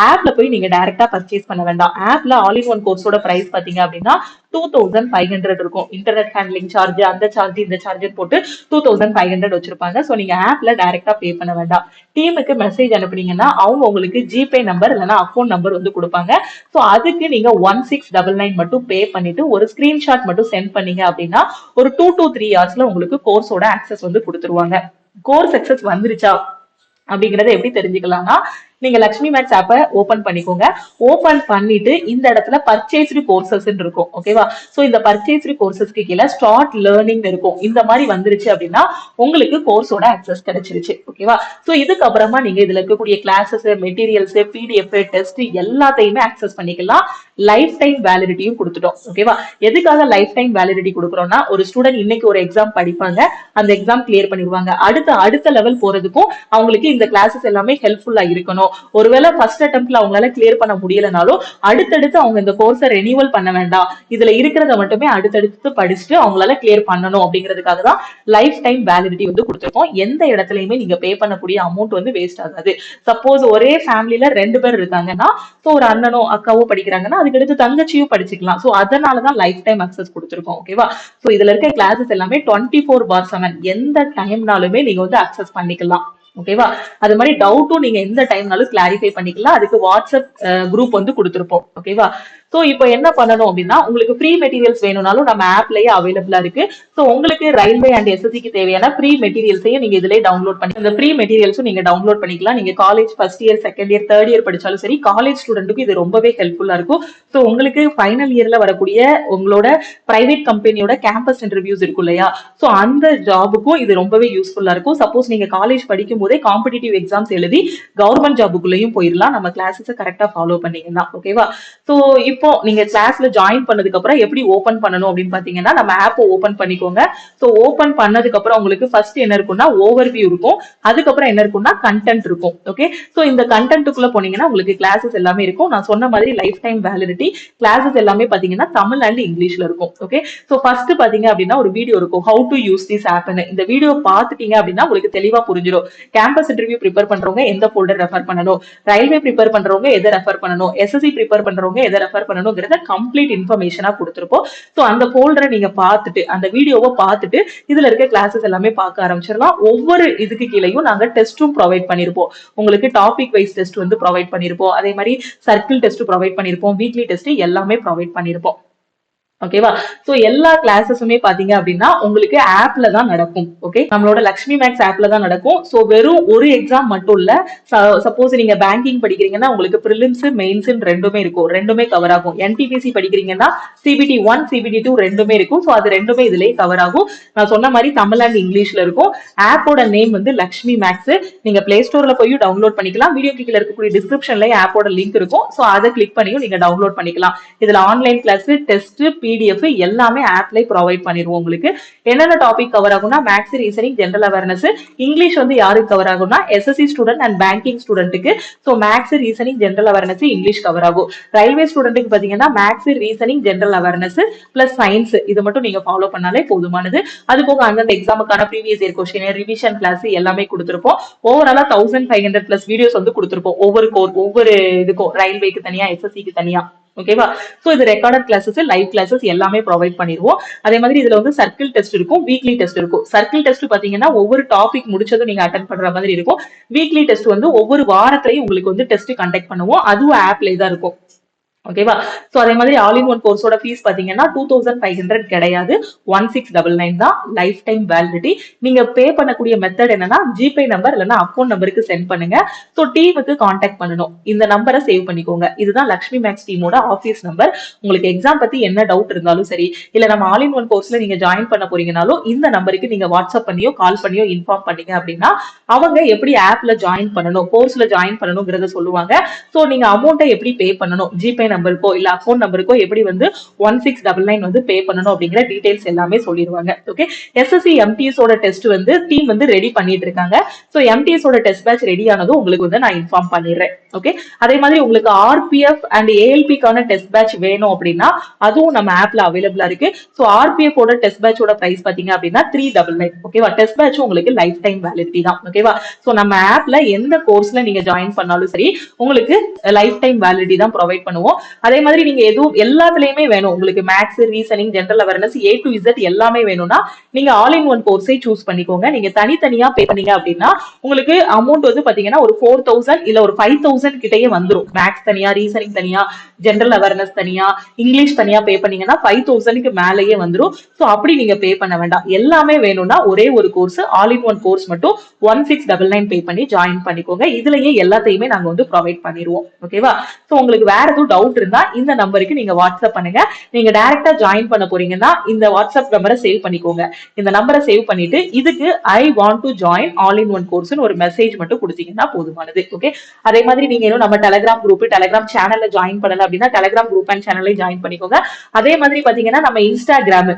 ஆப்ல போய் நீங்க டைரக்டா பர்ச்சேஸ் பண்ண வேண்டாம். ஆப்ல ஆல் இன் ஒன் கோர்ஸோட பிரைஸ் பாத்தீங்க அப்படின்னா 2500 இருக்கும். இன்டர்நெட் ஹேண்ட்லிங் சார்ஜ், அந்த சார்ஜ், இந்த சார்ஜ் போட்டு 2500 வச்சிருப்பாங்க. சோ நீங்க ஆப்ல டைரக்டா பே பண்ண வேண்டாம். டீமுக்கு மெசேஜ் அனுப்புனீங்கன்னா அவங்க உங்களுக்கு ஜிபே நம்பர் இல்லைன்னா அக்கௌண்ட் நம்பர் வந்து கொடுப்பாங்க. சோ அதுக்கு நீங்க 1699 மட்டும் பே பண்ணிட்டு ஒரு ஸ்கிரீன்ஷாட் மட்டும் சென்ட் பண்ணீங்க அப்படின்னா ஒரு 2 to 3 ஹவர்ஸ்ல உங்களுக்கு கோர்ஸோட ஆக்சஸ் வந்து கொடுத்துருவாங்க. கோர்ஸ் ஆக்சஸ் வந்துருச்சா அப்படிங்கறத எப்படி தெரிஞ்சுக்கலாம்னா நீங்க லக்ஷ்மி மேக்ஸ் ஆப்பை ஓபன் பண்ணிக்கோங்க. ஓபன் பண்ணிட்டு இந்த இடத்துல பர்ச்சேஸ்டு கோர்சஸ் இருக்கும். ஓகேவா? சோ இந்த பர்ச்சேஸ்டு கோர்சஸ்க்கு கீழே ஸ்டார்ட் லேர்னிங் இருக்கும். இந்த மாதிரி வந்துருச்சு அப்படின்னா உங்களுக்கு கோர்ஸோட ஆக்சஸ் கிடைச்சிருச்சு. ஓகேவா? சோ இதுக்கு அப்புறமா நீங்க இதுல இருக்கக்கூடிய கிளாஸஸ், மெட்டீரியல்ஸ், பிடிஎஃப், டெஸ்ட் எல்லாத்தையுமே ஆக்சஸ் பண்ணிக்கலாம். லைஃப் டைம் வேலிடிட்டியும் கொடுத்துட்டோம். ஓகேவா? எதுக்காக லைஃப் டைம் வேலிடிட்டி கொடுக்குறோம்னா ஒரு ஸ்டூடெண்ட் இன்னைக்கு ஒரு எக்ஸாம் படிப்பாங்க, அந்த எக்ஸாம் கிளியர் பண்ணிடுவாங்க. அடுத்த லெவல் போறதுக்கும் அவங்களுக்கு இந்த கிளாஸஸ் எல்லாமே ஹெல்ப்ஃபுல்லா இருக்கணும். பண்ணணும். ஒருவேளை ஃபர்ஸ்ட் அட்டெம்ப்ட்ல அவங்களால கிளியர் பண்ண முடியலனாலும் அடுத்தடுத்து அவங்க இந்த கோர்ஸை ரெனியூவல் பண்ண வேண்டாம், இதுல இருக்கிறத மட்டுமே அடுத்தடுத்து படிச்சுட்டு அவங்களால கிளியர் பண்ணணும் அப்படிங்கிறதுக்காக தான் லைஃப் டைம் வேலிடிட்டி வந்து கொடுத்துருக்கோம். எந்த இடத்துலயுமே நீங்க பே பண்ணக்கூடிய அமௌண்ட் வந்து வேஸ்ட் ஆகாது. சப்போஸ் ஒரே ஃபேமிலில 2 பேர் இருக்காங்கன்னா, ஸோ ஒரு அண்ணனோ அக்காவோ படிக்கிறாங்கன்னா அதுக்கடுத்து தங்கச்சியும் படிச்சுக்கலாம். ஸோ அதனாலதான் லைஃப் டைம் அக்சஸ் கொடுத்துருக்கோம். ஓகேவா? ஸோ இதுல இருக்க கிளாஸஸ் எல்லாமே 24/7 எந்த டைம்னாலுமே நீங்க வந்து அக்சஸ் பண்ணிக்கலாம். ஓகேவா? அது மாதிரி டவுட்டும் நீங்க எந்த டைம்னாலும் கிளாரிஃபை பண்ணிக்கலாம். அதுக்கு வாட்ஸ்அப் குரூப் வந்து கொடுத்துருப்போம். ஓகேவா? சோ இப்போ என்ன பண்ணணும் அப்படின்னா, உங்களுக்கு ஃப்ரீ மெட்டீரியல்ஸ் வேணும்னாலும் நம்ம ஆப்லயே அவைலபிளா இருக்கு. சோ உங்களுக்கு ரயில்வே அண்ட் எஸ்எஸ்சிக்கு தேவையான ஃப்ரீ மெட்டீரியல்ஸையும் நீங்க இதுலயே டவுன்லோட் பண்ணி இந்த ஃப்ரீ மெட்டீரியல்ஸும் நீங்க டவுன்லோட் பண்ணிக்கலாம். நீங்க college first year, second year, third year படிச்சாலும் சரி, காலேஜ் ஸ்டூடெண்ட்டுக்கு இது ரொம்பவே ஹெல்ப்ஃபுல்லா இருக்கும். சோ உங்களுக்கு ஃபைனல் இயர்ல வரக்கூடிய உங்களோட பிரைவேட் கம்பெனியோட கேம்பஸ் இன்டர்வியூஸ் இருக்கும் இல்லையா, சோ அந்த ஜாபுக்கும் இது ரொம்பவே யூஸ்ஃபுல்லா இருக்கும். சப்போஸ் நீங்க காலேஜ் படிக்கும் போதே காம்படிட்டிவ் எக்ஸாம்ஸ் எழுதி கவர்மெண்ட் ஜாபுக்குள்ளேயும் போயிடலாம், நம்ம கிளாஸஸ் கரெக்டா ஃபாலோ பண்ணீங்கன்னா. ஓகேவா? சோ இப்போ நீங்க கிளாஸ்ல ஜாயின் பண்ணதுக்கு அப்புறம் எப்படி ஓபன் பண்ணணும் அப்படின்னு பாத்தீங்கன்னா, நம்ம ஆப் ஓபன் பண்ணிக்கோங்க. சோ ஓபன் பண்ணதுக்கு அப்புறம் உங்களுக்கு ஃபர்ஸ்ட் என்ன இருக்கும்னா ஓவர்வியூ இருக்கும். அதுக்கப்புறம் என்ன இருக்கும்னா கண்டென்ட் இருக்கும். ஓகே, சோ இந்த கண்டென்ட்டுக்குள்ள போனீங்கன்னா உங்களுக்கு கிளாஸஸ் எல்லாமே இருக்கும். நான் சொன்ன மாதிரி லைஃப் டைம் வேலிடிட்டி கிளாஸஸ் எல்லாமே பாத்தீங்கன்னா தமிழ் அண்ட் இங்கிலீஷ்ல இருக்கும். ஓகே, சோ ஃபர்ஸ்ட் பாத்தீங்க அப்படின்னா ஒரு வீடியோ இருக்கும், ஹவு டு யூஸ் திஸ் ஆப்னு. இந்த வீடியோ பாத்துட்டீங்க அப்படின்னா உங்களுக்கு தெளிவா புரிஞ்சிடும். கேம்பஸ் இன்டர்வியூ ப்ரிப்பேர் பண்றவங்க எந்த ஃபோல்டர் ரெஃபர் பண்ணணும், ரயில்வே ப்ரிப்பேர் பண்றவங்க எதை ரெஃபர் பண்ணணும், எஸ்எஸ்சி ப்ரிப்பேர் பண்றவங்க எதை ரெஃபர் பண்ணணுங்கிறத கம்ப்ளீட் இன்ஃபர்மேஷனா கொடுத்திருப்போம். சோ அந்த ஃபோல்டரை நீங்க பார்த்துட்டு அந்த வீடியோவை பார்த்துட்டு இதுல இருக்க கிளாஸஸ் எல்லாமே பார்க்க ஆரம்பிச்சிடலாம். ஒவ்வொரு இதுக்கு கீழேயும் நாங்க டெஸ்ட்டும் ப்ரொவைட் பண்ணிருப்போம். உங்களுக்கு டாபிக் வைஸ் டெஸ்ட் வந்து ப்ரொவைட் பண்ணிருப்போம். அதே மாதிரி சர்க்கிள் டெஸ்ட் ப்ரொவைட் பண்ணிருப்போம். வீக்லி டெஸ்ட் எல்லாமே ப்ரொவைட் பண்ணிருப்போம். ஓகேவா? சோ எல்லா கிளாஸஸுமே பாத்தீங்க அப்படின்னா உங்களுக்கு ஆப்ல தான் நடக்கும். ஓகே, நம்மளோட லக்ஷ்மி மேக்ஸ் ஆப்ல தான் நடக்கும். சோ வெறும் ஒரு எக்ஸாம் மட்டும் இல்ல. சப்போஸ் நீங்க பேங்கிங் படிக்கிறீங்கன்னா உங்களுக்கு பிரிலிம்ஸ், மெயின்ஸ் ரெண்டுமே இருக்கும், ரெண்டுமே கவர் ஆகும். என்டிபிசி படிக்கிறீங்கன்னா சிபிடி 1, சிபிடி 2 ரெண்டுமே இருக்கும். சோ அது ரெண்டுமே இதுலயே கவர் ஆகும். நான் சொன்ன மாதிரி தமிழ் அண்ட் இங்கிலீஷ்ல இருக்கும். ஆப்போட நேம் வந்து லக்ஷ்மி மேக்ஸ். நீங்க பிளே ஸ்டோர்ல போய் டவுன்லோட் பண்ணிக்கலாம். வீடியோ கீழ இருக்கக்கூடிய டிஸ்கிரிப்ஷன்ல ஆப்போட லிங்க் இருக்கும். சோ அதை கிளிக் பண்ணியும் நீங்க டவுன்லோட் பண்ணிக்கலாம். இதுல ஆன்லைன் கிளாஸ், டெஸ்ட், பிடிஎஃப் எல்லாமே ஆப்லயே ப்ரொவைட் பண்ணிடுவோம். உங்களுக்கு என்னென்ன டாபிக் கவர் ஆகும்னா maths, reasoning, general awareness. English வந்து யாருக்கு கவர் ஆகும்னா எஸ்எஸ்சி ஸ்டூடெண்ட் அண்ட் பேங்கிங் ஸ்டூடெண்ட்டுக்கு. So maths, reasoning, general awareness English cover ஆகும். ரயில்வே ஸ்டூடெண்ட்டுக்கு பாத்தீங்கன்னா மேக்ஸ், ரீசனிங், ஜெனரல் அவேர்னஸ் பிளஸ் சயின்ஸ் இது மட்டும் நீங்க ஃபாலோ பண்ணாலே போதுமானது. அது போக அந்தந்த எக்ஸாமுக்கான previous year question, revision class எல்லாமே கொடுத்திருப்போம். ஓவராலா 1500 பிளஸ் வீடியோஸ் வந்து கொடுத்திருப்போம். ஒவ்வொரு இதுக்கும், ரயில்வேக்கு தனியா, எஸ்எஸ்சிக்கு தனியா. ஓகேவா? சோ இது ரெக்கார்டட் கிளாஸஸ், லைவ் கிளாஸஸ் எல்லாமே ப்ரொவைட் பண்ணிடுவோம். அதே மாதிரி இதுல வந்து சர்க்கிள் டெஸ்ட் இருக்கும், வீக்லி டெஸ்ட் இருக்கும். சர்க்கிள் டெஸ்ட் பாத்தீங்கன்னா ஒவ்வொரு டாபிக் முடிச்சதும் நீங்க அட்டென்ட் பண்ற மாதிரி இருக்கும். வீக்லி டெஸ்ட் வந்து ஒவ்வொரு வாரத்திலையும் உங்களுக்கு வந்து டெஸ்ட் கண்டக்ட் பண்ணுவோம். அதுவும் ஆப்ல தான் இருக்கும். ஓகேவா? சோ அதே மாதிரி ஆல் இன் ஒன் கோர்ஸோட ஃபீஸ் பாத்தீங்கன்னா 2500 கிடையாது, 1699 தான். Life time validity. நீங்க பே பண்ணக்கூடிய மெத்தட் என்னன்னா ஜிபே நம்பர் இல்லைன்னா அக்கௌண்ட் நம்பருக்கு சென்ட் பண்ணுங்க. சோ டீமுக்கு கான்டாக்ட் பண்ணணும். இந்த நம்பரை சேவ் பண்ணிக்கோங்க. இதுதான் லக்ஷ்மி மேக்ஸ் டீமோட ஆஃபீஸ் நம்பர். உங்களுக்கு எக்ஸாம் பத்தி என்ன டவுட் இருந்தாலும் சரி, இல்ல நம்ம ஆல் இன் ஒன் கோர்ஸ்ல நீங்க ஜாயின் பண்ண போறீங்கனாலும் இந்த நம்பருக்கு நீங்க வாட்ஸ்அப் பண்ணியோ கால் பண்ணியோ இன்ஃபார்ம் பண்ணீங்க அப்படின்னா அவங்க எப்படி ஆப்ல ஜாயின் பண்ணணும், கோர்ஸ்ல ஜாயின் பண்ணணுங்கிறத சொல்லுவாங்க. சோ நீங்க அமௌண்ட்டை எப்படி பே பண்ணணும், ஜிபே நம்பருக்கோ இல்ல அக்கௌண்ட் நம்பருக்கோ எப்படி வந்து 1699 வந்து பே பண்ணணும் அப்படிங்கிற டீடைல்ஸ் எல்லாமே சொல்லிடுவாங்க. ஓகே, எஸ்எஸ்சி எம்டிஎஸ் ஓட டெஸ்ட் வந்து டீம் வந்து ரெடி பண்ணிட்டு இருக்காங்க. சோ எம்டிஎஸ் ஓட டெஸ்ட் பேட்ச் ரெடி ஆனதும் உங்களுக்கு வந்து நான் இன்ஃபார்ம் பண்ணிடுறேன். ஓகே, அதே மாதிரி உங்களுக்கு ஆர்பிஎஃப் அண்ட் ஏஎல்பிக்கான டெஸ்ட் பேட்ச் வேணும் அப்படின்னா அதுவும் நம்ம ஆப்ல அவைலபிளா இருக்கு. சோ ஆர்பிஎஃப் ஓட டெஸ்ட் பேட்சோட பிரைஸ் பாத்தீங்க அப்படின்னா 399. ஓகேவா? டெஸ்ட் பேட்ச் உங்களுக்கு லைஃப் டைம் வேலிடிட்டி தான். ஓகேவா? சோ நம்ம ஆப்ல எந்த கோர்ஸ்ல நீங்க ஜாயின் பண்ணாலும் சரி உங்களுக்கு லைஃப் டைம் வேலிடிட்டி தான் ப்ரொவைட் பண்ணுவோம். அதே மாதிரி நீங்க எதுவும் எல்லாத்துலயுமே வேணும், உங்களுக்கு maths, reasoning, general awareness A to Z எல்லாமே வேணும்னா நீங்க ஆல் இன் ஒன் கோர்ஸை சூஸ் பண்ணிக்கோங்க. நீங்க தனித்தனியா பே பண்ணீங்க அப்படின்னா உங்களுக்கு அமௌண்ட் வந்து பாத்தீங்கன்னா ஒரு 4000 இல்ல ஒரு 5000 கிட்டயே வந்துரும். மேக்ஸ் தனியா, ரீசனிங் தனியா, ஜெனரல் அவேர்னஸ் தனியா, இங்கிலீஷ் தனியா பே பண்ணீங்கன்னா 5000க்கு மேலேயே வந்துரும். சோ அப்படி நீங்க பே பண்ண வேண்டாம். எல்லாமே வேணும்னா ஒரே ஒரு course, all in one course மட்டும் 1699 பே பண்ணி ஜாயின் பண்ணிக்கோங்க. இதுலயே எல்லாத்தையுமே நாங்க வந்து ப்ரொவைட் பண்ணிடுவோம். ஓகேவா? சோ உங்களுக்கு வேற எதுவும் டவுட் இருந்தா இந்த நம்பருக்கு நீங்க வாட்ஸ்அப் பண்ணுங்க. நீங்க டைரக்டா ஜாயின் பண்ண போறீங்கன்னா இந்த வாட்ஸ்அப் நம்பரை சேவ் பண்ணிக்கோங்க. இந்த நம்பரை சேவ் பண்ணிட்டு இதுக்கு I want to join all in one course ஒரு மெசேஜ் மட்டும் கொடுத்தீங்கன்னா போதுமானது. ஓகே, அதே மாதிரி நீங்க இன்னும் நம்ம டெலிகிராம் குரூப், டெலிகிராம் சேனல்ல ஜாயின் பண்ணல அப்படின்னா டெலிகிராம் குரூப் அண்ட் சேனல்ல ஜாயின் பண்ணிக்கோங்க. அதே மாதிரி பாத்தீங்கன்னா நம்ம இன்ஸ்டாகிராம்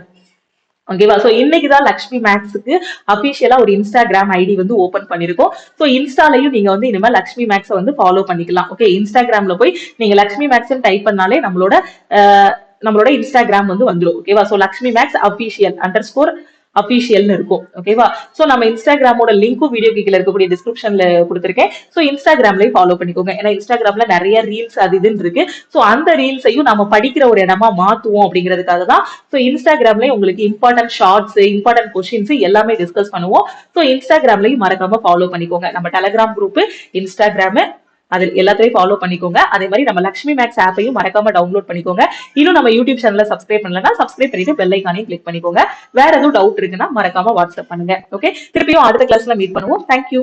ஓகேவா? சோ இன்னைக்குதான் லக்ஷ்மி மேக்ஸுக்கு அபிஷியலா ஒரு இன்ஸ்டாகிராம் ஐடி வந்து ஓபன் பண்ணிருக்கோம். சோ இன்ஸ்டாலையும் நீங்க வந்து இனிமே லக்ஷ்மி மேக்ஸை வந்து ஃபாலோ பண்ணிக்கலாம். ஓகே, இன்ஸ்டாகிராம்ல போய் நீங்க லக்ஷ்மி மேக்ஸ் டைப் பண்ணாலே நம்மளோட இன்ஸ்டாகிராம் வந்து வந்துடும். ஓகேவா? சோ லக்ஷ்மி மேக்ஸ் அபிஷியல் _ அபிஷியல்னு இருக்கும். ஓகேவா? சோ நம்ம இன்ஸ்டாகிராமோட லிங்க்கும் வீடியோ கீழே இருக்கக்கூடிய டிஸ்கிரிப்ஷன்ல கொடுத்துருக்கேன். சோ இன்ஸ்டாகிராம்லயும் ஃபாலோ பண்ணிக்கோங்க. ஏன்னா இன்ஸ்டாகிராம்ல நிறைய ரீல்ஸ் அது இதுன்னு இருக்கு. சோ அந்த ரீல்ஸையும் நம்ம படிக்கிற ஒரு இடமா மாத்துவோம் அப்படிங்கிறதுக்காக தான். சோ இன்ஸ்டாகிராம்லயும் உங்களுக்கு இம்பார்ட்டன்ட் ஷார்ட்ஸ், இம்பார்ட்டன்ட் கொஸ்டின்ஸ் எல்லாமே டிஸ்கஸ் பண்ணுவோம். சோ இன்ஸ்டாகிராம்லயும் மறக்காம ஃபாலோ பண்ணிக்கோங்க. நம்ம டெலகிராம் குரூப், இன்ஸ்டாகிராம் அது எல்லாத்தையும் ஃபாலோ பண்ணிக்கோங்க. அதே மாதிரி நம்ம லக்ஷ்மி மேக்ஸ் ஆப்பையும் மறக்காம டவுன்லோட் பண்ணிக்கோங்க. இன்னும் நம்ம யூடியூப் சேனலை சப்ஸ்கிரைப் பண்ணலன்னா சப்ஸ்கிரைப் பண்ணிட்டு பெல் ஐக்கானையும் கிளிக் பண்ணிக்கோங்க. வேற எதுவும் டவுட் இருக்குன்னா மறக்காம வாட்ஸ்அப் பண்ணுங்க. ஓகே, திருப்பியும் அடுத்த கிளாஸ்ல மீட் பண்ணுவோம். தேங்க்யூ.